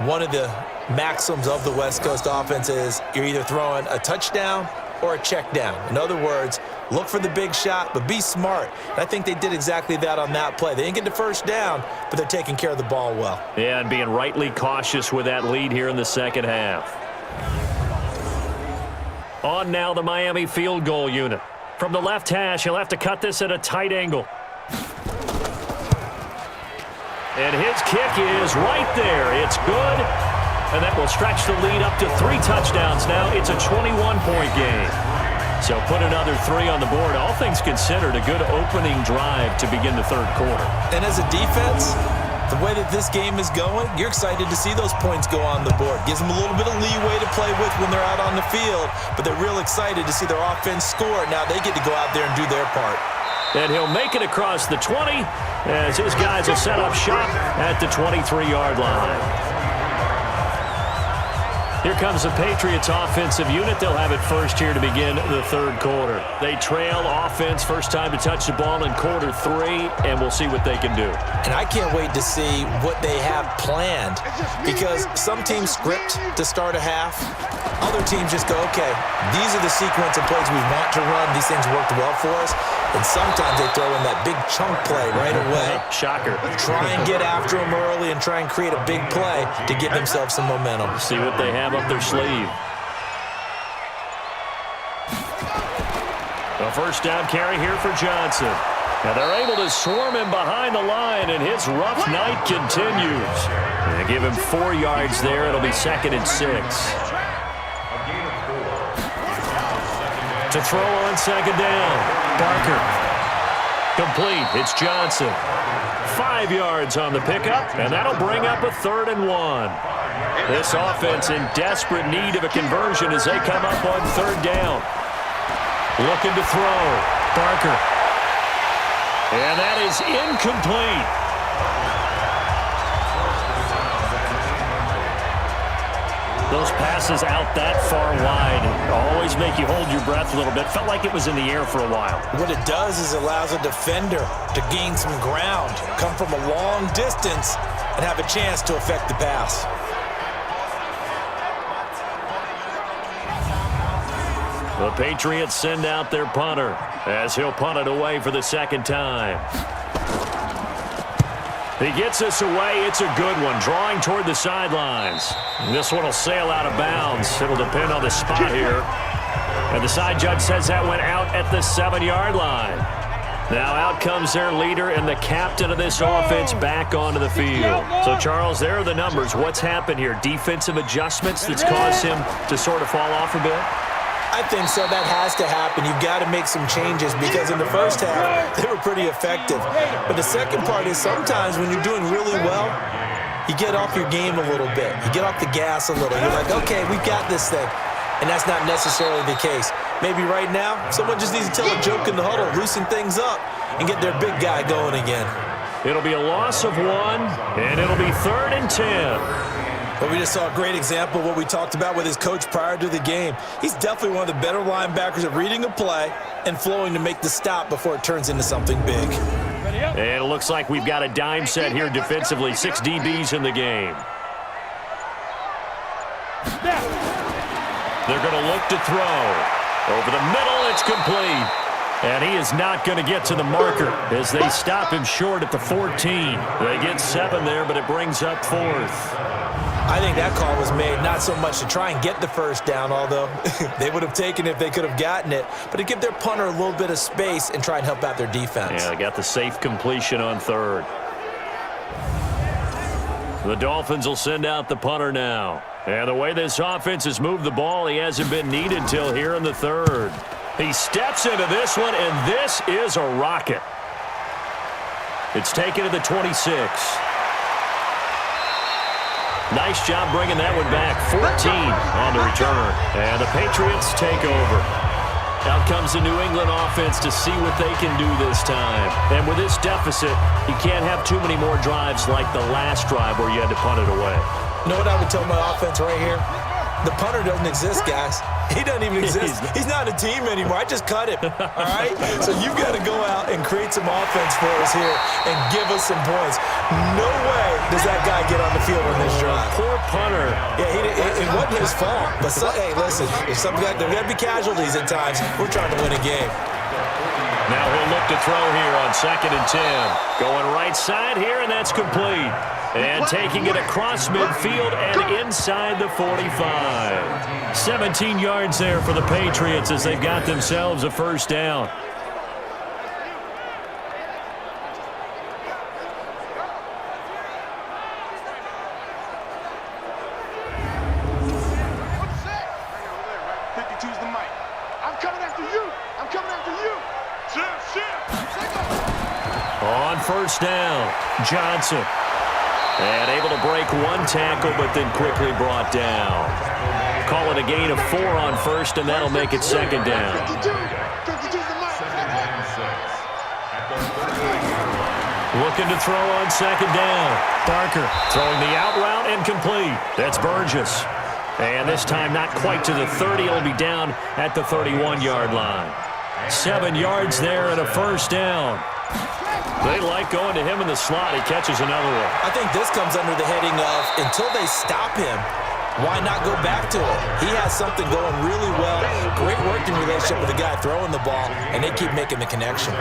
one of the maxims of the West Coast offense is you're either throwing a touchdown or a check down. In other words, look for the big shot, but be smart. And I think they did exactly that on that play. They didn't get the first down, but they're taking care of the ball well. Yeah, and being rightly cautious with that lead here in the second half. On now the Miami field goal unit. From the left hash, he'll have to cut this at a tight angle. And his kick is right there. It's good. And that will stretch the lead up to 3 touchdowns now. It's a 21-point game. So put another 3 on the board. All things considered, a good opening drive to begin the third quarter. And as a defense, the way that this game is going, you're excited to see those points go on the board. Gives them a little bit of leeway to play with when they're out on the field, but they're real excited to see their offense score. Now they get to go out there and do their part. And he'll make it across the 20 as his guys will set up shop at the 23-yard line. Here comes the Patriots offensive unit. They'll have it first here to begin the third quarter. They trail offense, first time to touch the ball in quarter 3, and we'll see what they can do. And I can't wait to see what they have planned, because some teams script to start a half. Other teams just go, okay, these are the sequence of plays we want to run. These things worked well for us. And sometimes they throw in that big chunk play right away. Shocker. Try and get after them early and try and create a big play to give themselves some momentum. See what they have up their sleeve. A first down carry here for Johnson. Now they're able to swarm him behind the line, and his rough night continues. They give him 4 yards there. It'll be 2nd and 6. To throw on second down. Barker. Complete. It's Johnson. 5 yards on the pickup, and that'll bring up a 3rd and 1. This offense in desperate need of a conversion as they come up on 3rd down. Looking to throw. Barker. And that is incomplete. Those passes out that far wide always make you hold your breath a little bit. Felt like it was in the air for a while. What it does is it allows a defender to gain some ground, come from a long distance, and have a chance to affect the pass. The Patriots send out their punter as he'll punt it away for the 2nd time. He gets this away. It's a good one. Drawing toward the sidelines. This one will sail out of bounds. It'll depend on the spot here. And the side judge says that went out at the 7-yard line. Now out comes their leader and the captain of this offense back onto the field. So, Charles, there are the numbers. What's happened here? Defensive adjustments that's caused him to sort of fall off a bit? I think so. That has to happen. You've got to make some changes, because in the first half, they were pretty effective. But the second part is sometimes when you're doing really well, you get off your game a little bit. You get off the gas a little. You're like, okay, we've got this thing. And that's not necessarily the case. Maybe right now, someone just needs to tell a joke in the huddle, loosen things up, and get their big guy going again. It'll be a loss of 1, and it'll be 3rd and 10. But we just saw a great example of what we talked about with his coach prior to the game. He's definitely one of the better linebackers at reading a play and flowing to make the stop before it turns into something big. And it looks like we've got a dime set here defensively. 6 DBs in the game. They're going to look to throw. Over the middle, it's complete. And he is not going to get to the marker as they stop him short at the 14. They get 7 there, but it brings up 4th. I think that call was made not so much to try and get the first down, although they would have taken it if they could have gotten it, but to give their punter a little bit of space and try and help out their defense. Yeah, they got the safe completion on 3rd. The Dolphins will send out the punter now. And the way this offense has moved the ball, he hasn't been needed till here in the 3rd. He steps into this one, and this is a rocket. It's taken to the 26. Nice job bringing that one back. 14 on the return. And the Patriots take over. Out comes the New England offense to see what they can do this time. And with this deficit, You can't have too many more drives like the last drive where you had to punt it away. You know what I would tell my offense right here? The punter doesn't exist, guys. He doesn't even exist. He's not a team anymore. I just cut him, all right? So you've got to go out and create some offense for us here and give us some points. No way does that guy get on the field on this drive. Poor punter. Yeah, it wasn't his fault. But, hey, listen, there's got to be casualties at times. We're trying to win a game. Now he'll look to throw here on 2nd and 10. Going right side here, and that's complete. And taking it across midfield and inside the 45. 17 yards there for the Patriots as they've got themselves a first down. On first down, Johnson. And able to break one tackle, but then quickly brought down. Call it a gain of 4 on first, and that'll make it 2nd down. Looking to throw on 2nd down. Barker throwing the out route and complete. That's Burgess. And this time not quite to the 30. It'll be down at the 31-yard line. 7 yards there and a first down. They like going to him in the slot. He catches another one. I think this comes under the heading of until they stop him, why not go back to it? He has something going really well. Great working relationship with the guy throwing the ball, and they keep making the connection.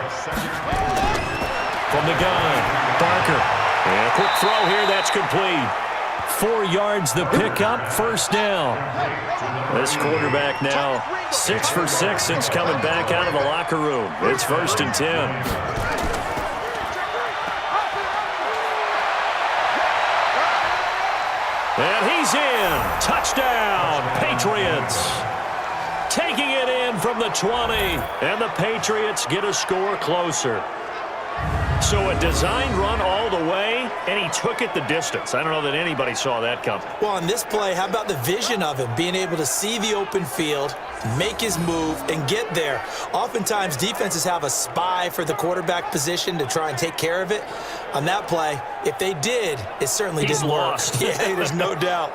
From the gun, Barker. And a quick throw here. That's complete. 4 yards the pickup, first down. This quarterback now 6 for 6 since coming back out of the locker room. It's 1st and 10. And he's in. Touchdown, Patriots. Taking it in from the 20. And the Patriots get a score closer. So a designed run all the way, and he took it the distance. I don't know that anybody saw that coming. Well, on this play, how about the vision of him, being able to see the open field, make his move, and get there. Oftentimes, defenses have a spy for the quarterback position to try and take care of it. On that play, if they did, it certainly didn't work. Yeah, there's no doubt.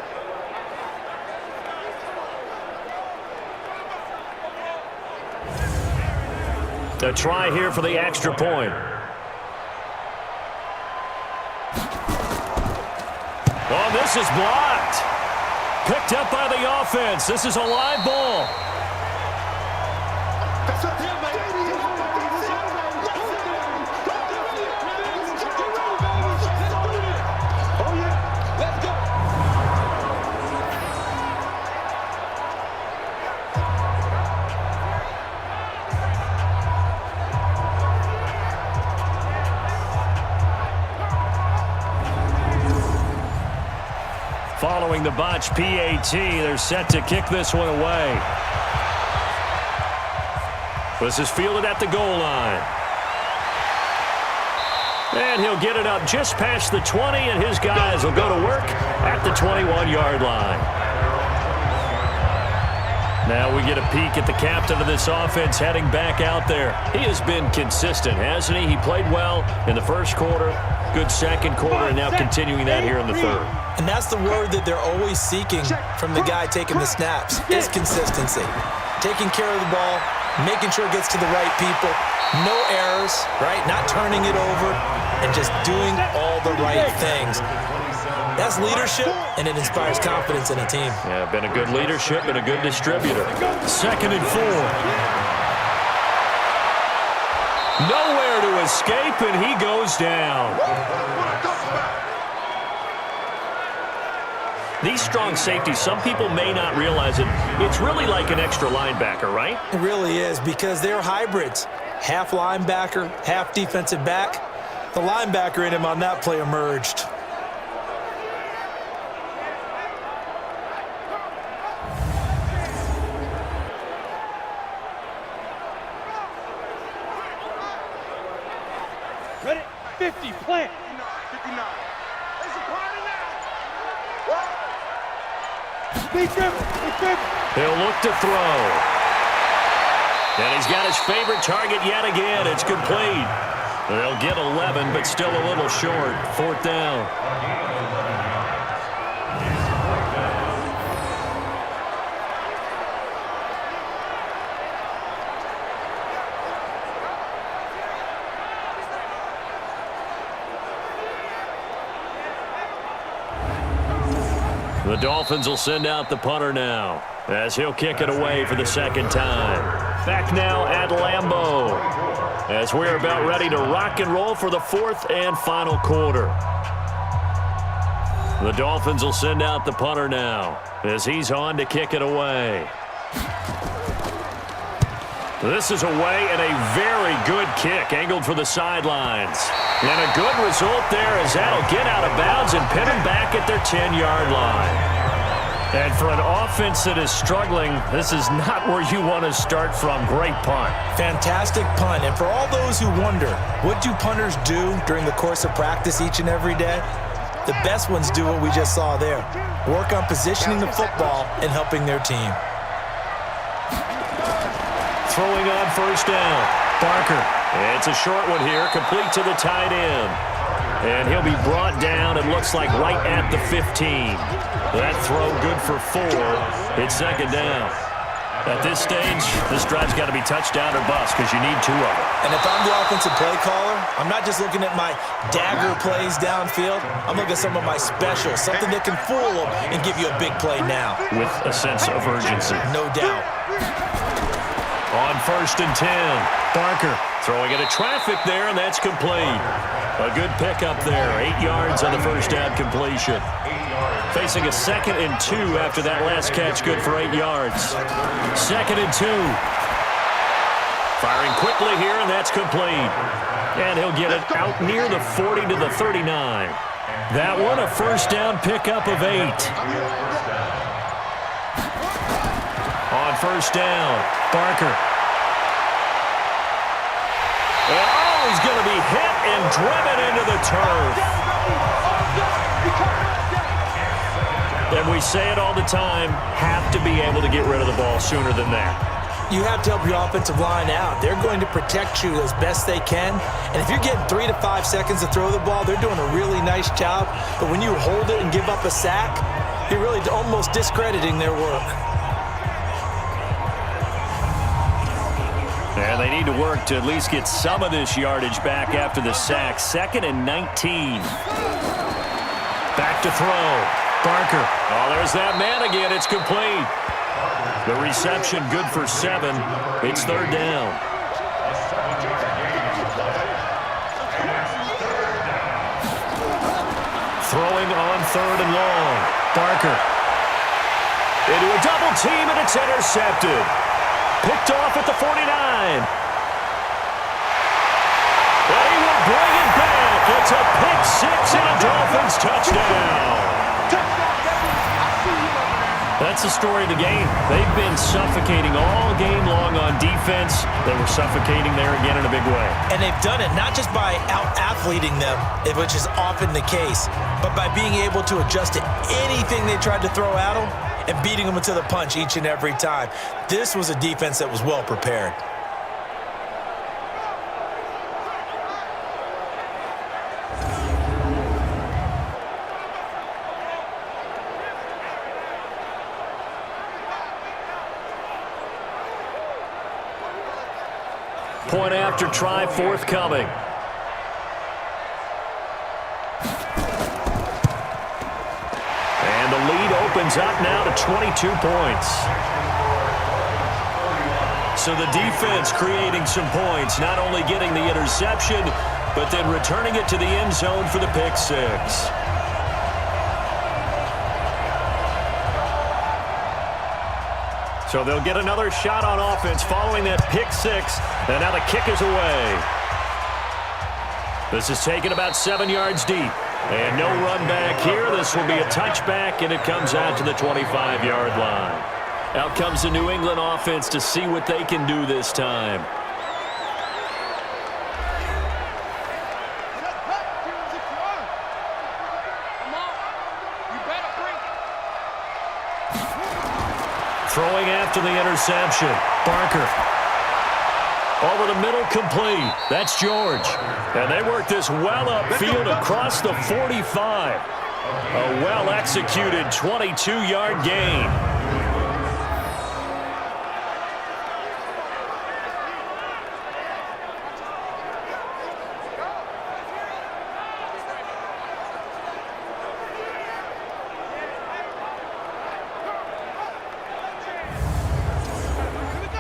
A try here for the extra point. Oh, this is blocked. Picked up by the offense. This is a live ball. Following the botch PAT, they're set to kick this one away. This is fielded at the goal line. And he'll get it up just past the 20, and his guys will go to work at the 21-yard line. Now we get a peek at the captain of this offense heading back out there. He has been consistent, hasn't he? He played well in the first quarter, good second quarter, and now continuing that here in the third. And that's the word that they're always seeking from the guy taking the snaps, is consistency. Taking care of the ball, making sure it gets to the right people, no errors, right? Not turning it over, and just doing all the right things. That's leadership, and it inspires confidence in a team. Yeah, been a good leadership and a good distributor. 2nd and 4. Nowhere to escape, and he goes down. These strong safeties, some people may not realize it. It's really like an extra linebacker, right? It really is, because they're hybrids. Half linebacker, half defensive back. The linebacker in him on that play emerged. Ready? 50, plant. 59. It's a party now. What? Big driven. He'll look to throw. And he's got his favorite target yet again. It's complete. They'll get 11, but still a little short. 4th down. The Dolphins will send out the punter now, as he'll kick it away for the 2nd time. Back now at Lambeau, as we're about ready to rock and roll for the 4th and final quarter. The Dolphins will send out the punter now, as he's on to kick it away. This is away, and a very good kick, angled for the sidelines. And a good result there, as that'll get out of bounds and pin them back at their 10-yard line. And for an offense that is struggling, this is not where you want to start from. Great punt. Fantastic punt. And for all those who wonder, what do punters do during the course of practice each and every day? The best ones do what we just saw there. Work on positioning the football and helping their team. Throwing on 1st down. Barker. It's a short one here, complete to the tight end. And he'll be brought down, it looks like, right at the 15. That throw good for 4. It's 2nd down. At this stage, this drive's got to be touchdown or bust because you need 2 of them. And if I'm the offensive play caller, I'm not just looking at my dagger plays downfield. I'm looking at some of my specials, something that can fool them and give you a big play now. With a sense of urgency. No doubt. On 1st and 10, Barker throwing into traffic there, and that's complete. A good pickup there, 8 yards on the 1st down completion. Facing a 2nd and 2 after that last catch, good for 8 yards. 2nd and 2. Firing quickly here, and that's complete. And he'll get it out near the 40 to the 39. That one, a 1st down pickup of 8. On 1st down, Barker. And he's going to be hit and driven into the turf. And we say it all the time, have to be able to get rid of the ball sooner than that. You have to help your offensive line out. They're going to protect you as best they can. And if you're getting 3 to 5 seconds to throw the ball, they're doing a really nice job. But when you hold it and give up a sack, you're really almost discrediting their work. And they need to work to at least get some of this yardage back after the sack. 2nd and 19. Back to throw. Barker. Oh, there's that man again. It's complete. The reception good for 7. It's 3rd down. Throwing on 3rd and long. Barker. Into a double team, and it's intercepted. Picked off at the 49. And he will bring it back. It's a pick 6 and a Dolphins touchdown. That's the story of the game. They've been suffocating all game long on defense. They were suffocating there again in a big way. And they've done it not just by out-athleting them, which is often the case, but by being able to adjust to anything they tried to throw at them and beating them to the punch each and every time. This was a defense that was well prepared. Point after try forthcoming. And the lead opens up now to 22 points. So the defense creating some points, not only getting the interception, but then returning it to the end zone for the pick 6. So they'll get another shot on offense following that pick 6, and now the kick is away. This is taken about 7 yards deep, and no run back here. This will be a touchback, and it comes out to the 25-yard line. Out comes the New England offense to see what they can do this time. Throwing after the interception, Barker. Over the middle, complete. That's George. And they work this well upfield across the 45. A well-executed 22-yard gain.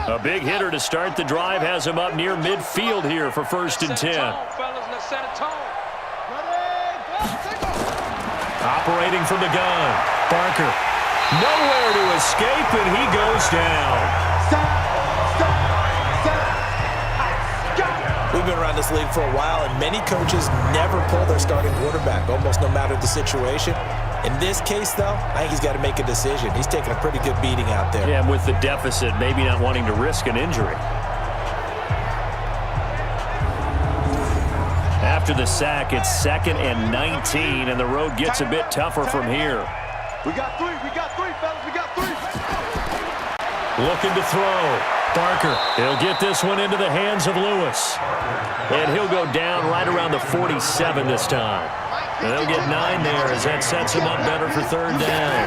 A big hitter to start the drive has him up near midfield here for 1st and 10. Operating from the gun. Barker. Nowhere to escape, and he goes down. We've been around this league for a while, and many coaches never pull their starting quarterback, almost no matter the situation. In this case, though, I think he's got to make a decision. He's taking a pretty good beating out there. Yeah, and with the deficit, maybe not wanting to risk an injury. After the sack, it's 2nd and 19, and the road gets a bit tougher from here. We got three, fellas, we got three. Looking to throw. Barker, he'll get this one into the hands of Lewis. And he'll go down right around the 47 this time. And they'll get 9 there as that sets him up better for 3rd down.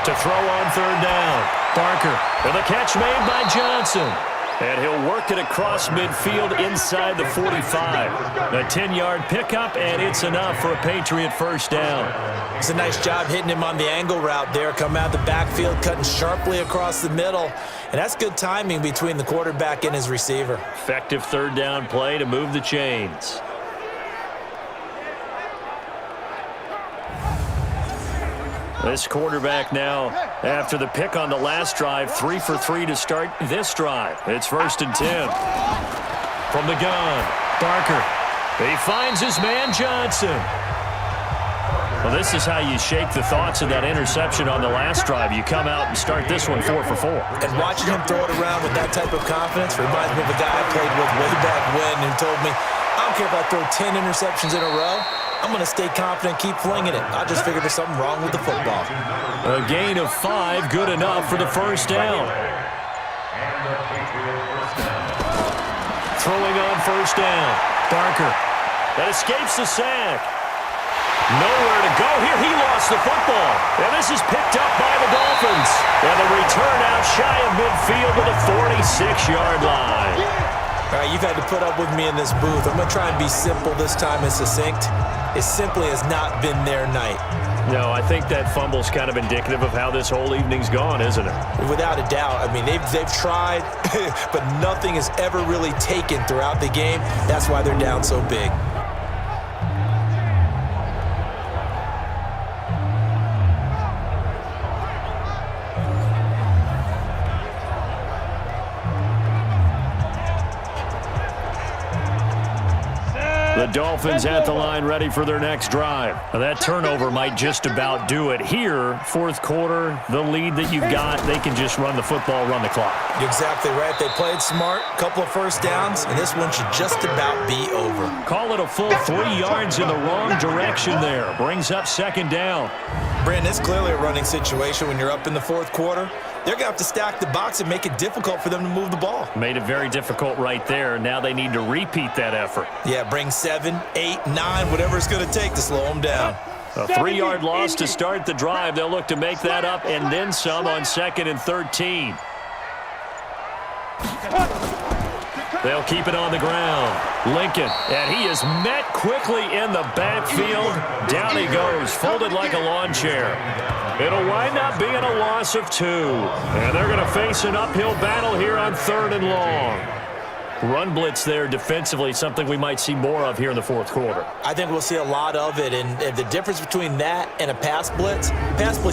To throw on 3rd down. Barker, and the catch made by Johnson. And he'll work it across midfield inside the 45. A 10-yard pickup, and it's enough for a Patriot 1st down. It's a nice job hitting him on the angle route there. Come out the backfield, cutting sharply across the middle. And that's good timing between the quarterback and his receiver. Effective 3rd down play to move the chains. This quarterback now, after the pick on the last drive, 3 for 3 to start this drive. It's 1st and 10. From the gun, Barker. He finds his man, Johnson. Well, this is how you shake the thoughts of that interception on the last drive. You come out and start this one 4 for 4. And watching him throw it around with that type of confidence reminds me of a guy I played with way back when who told me, I don't care if I throw 10 interceptions in a row. I'm going to stay confident, keep flinging it. I just figured there's something wrong with the football. A gain of 5, good enough for the 1st down. Throwing on 1st down. Barker. That escapes the sack. Nowhere to go here. He lost the football. And this is picked up by the Dolphins. And the return out shy of midfield to the 46-yard line. All right, you've had to put up with me in this booth. I'm going to try and be simple this time and succinct. It simply has not been their night. No, I think that fumble's kind of indicative of how this whole evening's gone, isn't it? Without a doubt. I mean, they've tried, but nothing is ever really taken throughout the game. That's why they're down so big. The Dolphins at the line ready for their next drive. Now, that turnover might just about do it. Here, 4th quarter, the lead that you've got, they can just run the football, run the clock. You're exactly right. They played smart, couple of 1st downs, and this one should just about be over. Call it a full 3 yards in the wrong direction there. Brings up 2nd down. Brandon, it's clearly a running situation when you're up in the 4th quarter. They're going to have to stack the box and make it difficult for them to move the ball. Made it very difficult right there. Now they need to repeat that effort. Yeah, bring 7, 8, 9, whatever it's going to take to slow them down. A 3-yard loss to start the drive. They'll look to make that up and then some on 2nd and 13. They'll keep it on the ground. Lincoln, and he is met quickly in the backfield. Down he goes, folded like a lawn chair. It'll wind up being a loss of 2. And they're going to face an uphill battle here on 3rd and long. Run blitz there defensively, something we might see more of here in the 4th quarter. I think we'll see a lot of it, and the difference between that and a pass blitz,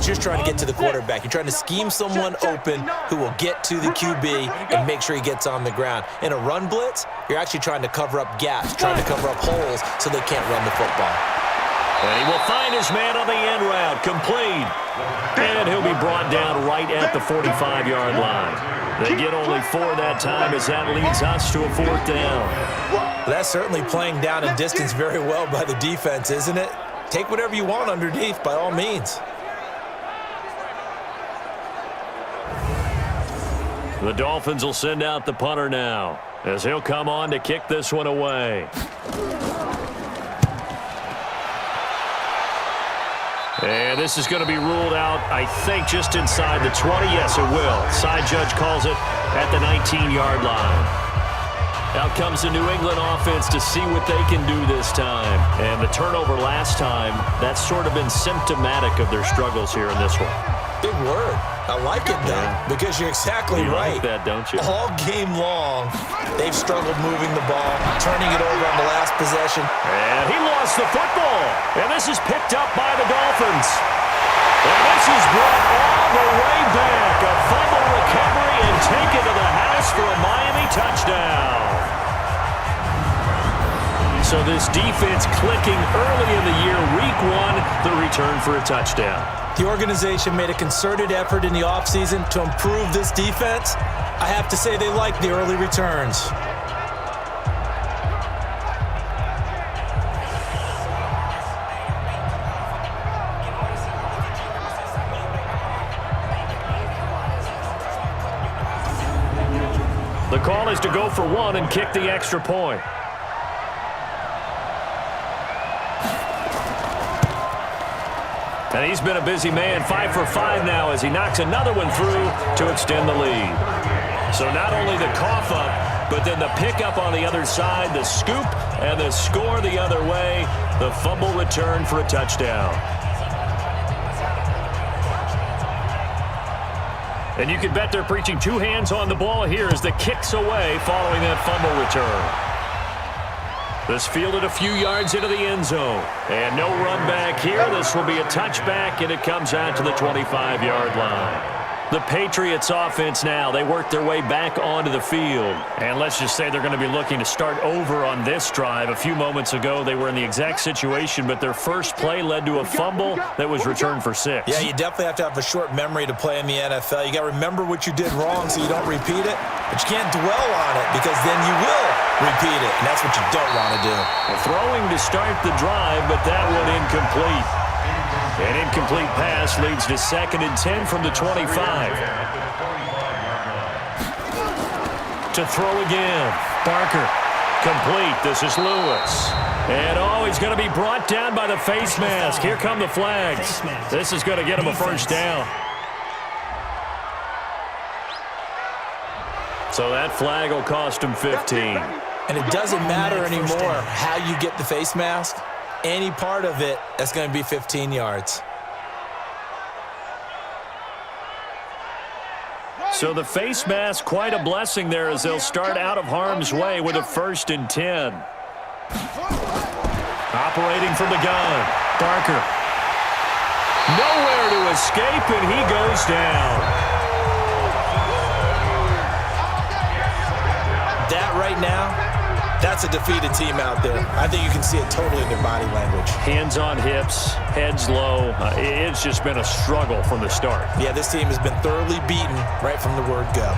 you're trying to get to the quarterback. You're trying to scheme someone open who will get to the QB and make sure he gets on the ground. In a run blitz, you're actually trying to cover up gaps, trying to cover up holes so they can't run the football. And he will find his man on the end route, complete. And he'll be brought down right at the 45-yard line. They get only 4 that time as that leads us to a 4th down. Well, that's certainly playing down and distance very well by the defense, isn't it? Take whatever you want underneath, by all means. The Dolphins will send out the punter now. as he'll come on to kick this one away. And this is going to be ruled out, I think, just inside the 20. Yes, it will. Side judge calls it at the 19-yard line. Out comes the New England offense to see what they can do this time. And the turnover last time, that's sort of been symptomatic of their struggles here in this one. Big word. I like it, though, because you're exactly right. You like that, don't you? All game long, they've struggled moving the ball, turning it over on the last possession. And he lost the football. And this is picked up by the Dolphins. And this is brought all the way back. A fumble recovery and taken to the house for a Miami touchdown. So this defense clicking early in the year, week 1, the return for a touchdown. The organization made a concerted effort in the offseason to improve this defense. I have to say they like the early returns. The call is to go for 1 and kick the extra point. And he's been a busy man, 5 for 5 now as he knocks another one through to extend the lead. So not only the cough up, but then the pickup on the other side, the scoop, and the score the other way, the fumble return for a touchdown. And you can bet they're preaching 2 hands on the ball here as the kick's away following that fumble return. This fielded a few yards into the end zone. And no run back here. This will be a touchback, and it comes out to the 25-yard line. The Patriots offense now, they work their way back onto the field. And let's just say they're going to be looking to start over on this drive. A few moments ago, they were in the exact situation, but their first play led to a fumble that was returned for 6. Yeah, you definitely have to have a short memory to play in the NFL. You got to remember what you did wrong so you don't repeat it, but you can't dwell on it because then you will repeat it, and that's what you don't want to do. Throwing to start the drive, but that one incomplete. An incomplete pass leads to 2nd and 10 from the 25. To throw again. Barker. Complete. This is Lewis. And he's going to be brought down by the face mask. Here come the flags. This is going to get him a first down. So that flag will cost him 15. And it doesn't matter anymore how you get the face mask. Any part of it, that's going to be 15 yards. So the face mask, quite a blessing there as they'll start out of harm's way with a 1st and 10. Operating from the gun, Barker. Nowhere to escape, and he goes down. That right now, that's a defeated team out there. I think you can see it totally in their body language. Hands on hips, heads low. It's just been a struggle from the start. Yeah, this team has been thoroughly beaten right from the word go.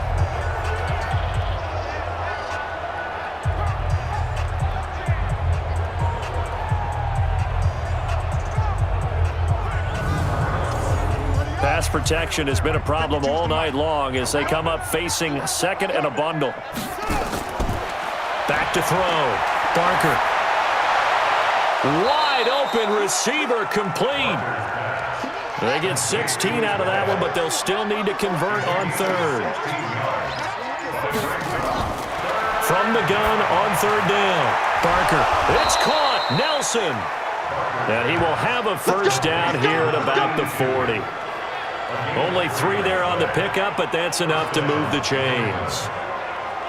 Pass protection has been a problem all night long as they come up facing 2nd and a bundle. Back to throw. Barker. Wide open receiver complete. They get 16 out of that one, but they'll still need to convert on 3rd. From the gun on 3rd down. Barker. It's caught. Nelson. And he will have a first down here at about the 40. Only 3 there on the pickup, but that's enough to move the chains.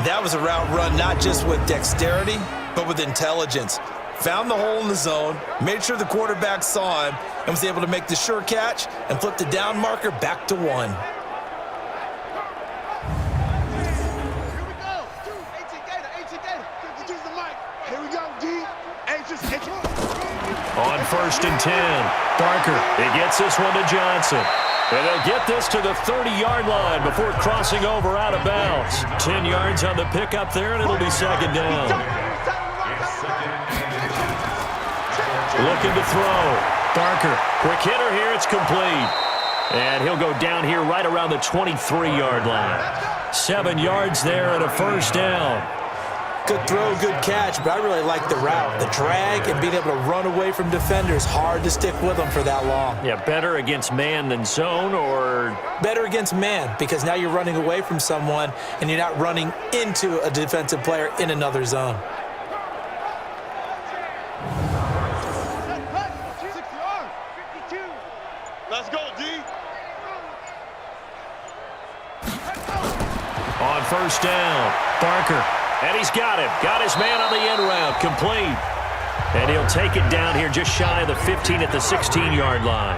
That was a route run not just with dexterity, but with intelligence. Found the hole in the zone, made sure the quarterback saw him, and was able to make the sure catch and flip the down marker back to 1. Here we go. 18 Gator. Use the mic. Here we go, D. On 1st and 10, Barker. He gets this one to Johnson. And they'll get this to the 30-yard line before crossing over out of bounds. 10 yards on the pickup there, and it'll be 2nd down. Looking to throw. Barker, quick hitter here, it's complete. And he'll go down here right around the 23-yard line. 7 yards there and a first down. Good throw, good catch, but I really like the route. The drag and being able to run away from defenders, hard to stick with them for that long. Yeah, better against man than zone, or? Better against man, because now you're running away from someone and you're not running into a defensive player in another zone. Let's go, D. On first down, Barker. And he's got him. Got his man on the end route. Complete. And he'll take it down here just shy of the 15 at the 16-yard line.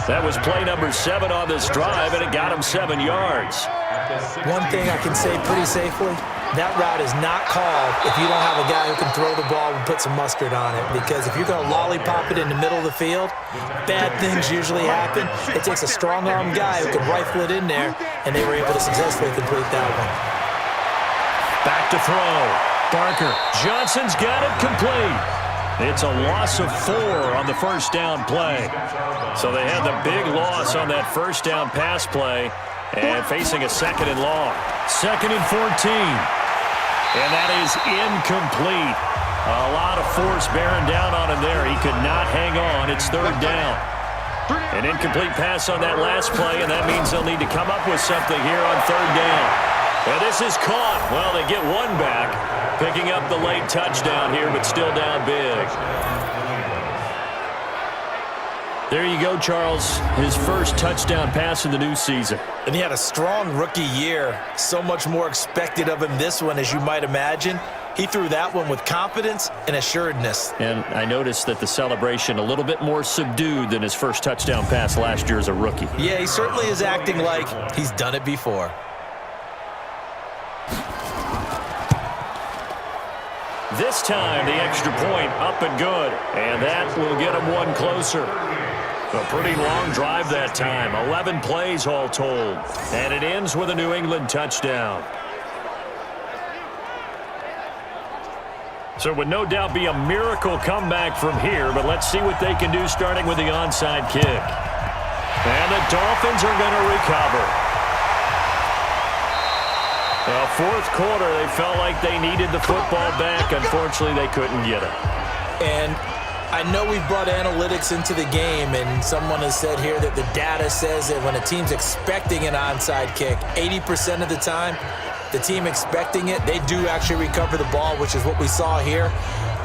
That was play number 7 on this drive, and it got him 7 yards. One thing I can say pretty safely, that route is not called if you don't have a guy who can throw the ball and put some mustard on it. Because if you're going to lollipop it in the middle of the field, bad things usually happen. It takes a strong-arm guy who can rifle it in there, and they were able to successfully complete that one. Back to throw. Barker. Johnson's got it complete. It's a loss of 4 on the first down play. So they had the big loss on that first down pass play and facing a 2nd and long. 2nd and 14. And that is incomplete. A lot of force bearing down on him there. He could not hang on. It's 3rd down. An incomplete pass on that last play, and that means they'll need to come up with something here on 3rd down. And this is caught. Well, they get one back, picking up the late touchdown here, but still down big. There you go, Charles. His first touchdown pass in the new season. And he had a strong rookie year. So much more expected of him this one, as you might imagine. He threw that one with confidence and assuredness. And I noticed that the celebration a little bit more subdued than his first touchdown pass last year as a rookie. Yeah, he certainly is acting like he's done it before. This time, the extra point up and good. And that will get him one closer. A pretty long drive that time. 11 plays all told. And it ends with a New England touchdown. So it would no doubt be a miracle comeback from here, but let's see what they can do starting with the onside kick. And the Dolphins are going to recover. Well, 4th quarter, they felt like they needed the football back. Unfortunately, they couldn't get it. And I know we've brought analytics into the game, and someone has said here that the data says that when a team's expecting an onside kick, 80% of the time, the team expecting it, they do actually recover the ball, which is what we saw here.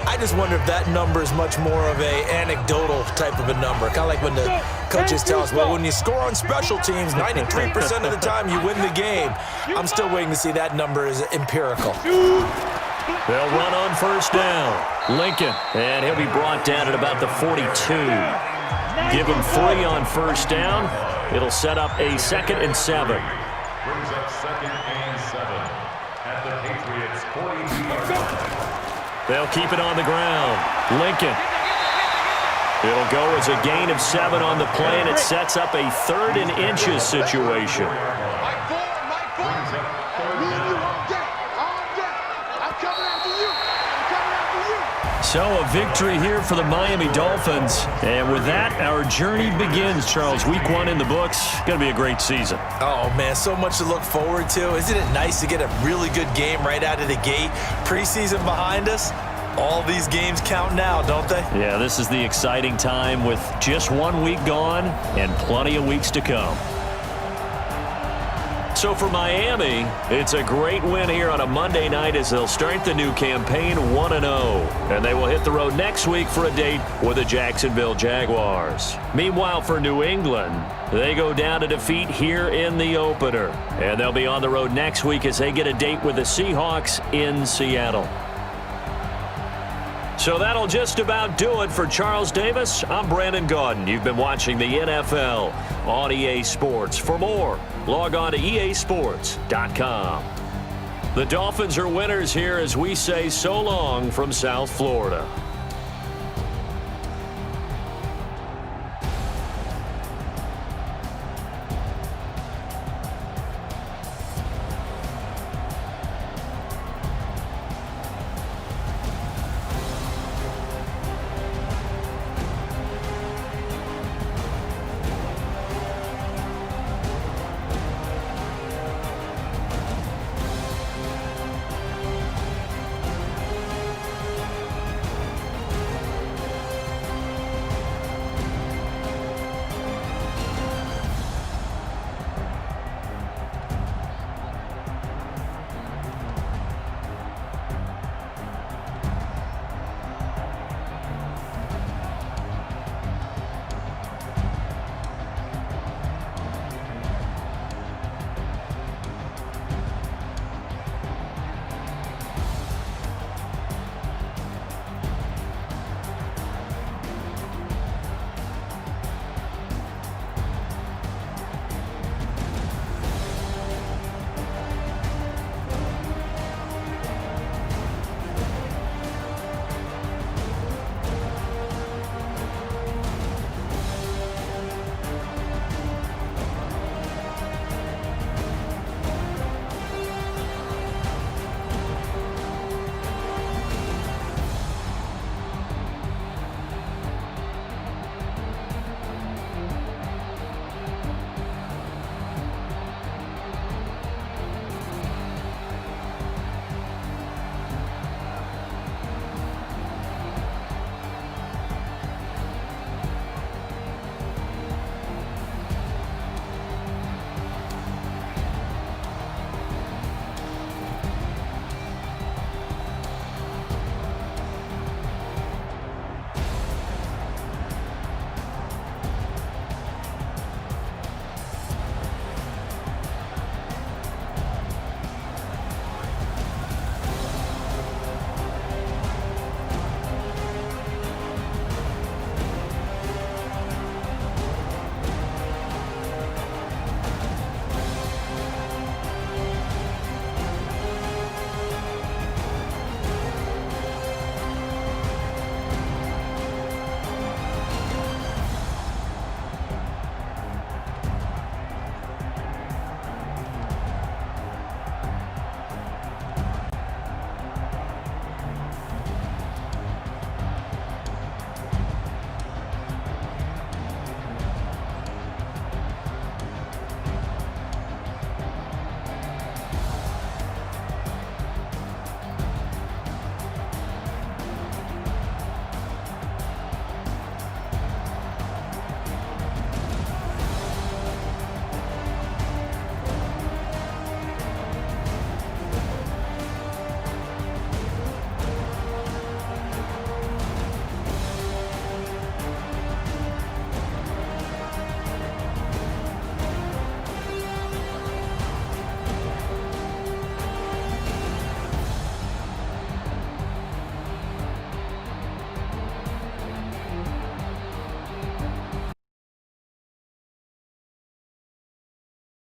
I just wonder if that number is much more of a anecdotal type of a number. Kind of like when the coaches tell us, well, when you score on special teams, 93% of the time you win the game. I'm still waiting to see that number is empirical. They'll run on first down. Lincoln, and he'll be brought down at about the 42. Give him 3 on first down. It'll set up a 2nd and 7. Brings up 2nd and 7 at the Patriots' 42-yard line. They'll keep it on the ground. Lincoln. It'll go as a gain of 7 on the play, and it sets up a 3rd and inches situation. So a victory here for the Miami Dolphins. And with that, our journey begins, Charles. Week 1 in the books. Going to be a great season. Oh, man, so much to look forward to. Isn't it nice to get a really good game right out of the gate? Preseason behind us. All these games count now, don't they? Yeah, this is the exciting time with just 1 week gone and plenty of weeks to come. So for Miami, it's a great win here on a Monday night as they'll start the new campaign 1-0. And they will hit the road next week for a date with the Jacksonville Jaguars. Meanwhile, for New England, they go down to defeat here in the opener. And they'll be on the road next week as they get a date with the Seahawks in Seattle. So that'll just about do it for Charles Davis. I'm Brandon Gaudin. You've been watching the NFL on EA Sports. For more, log on to easports.com. The Dolphins are winners here as we say so long from South Florida.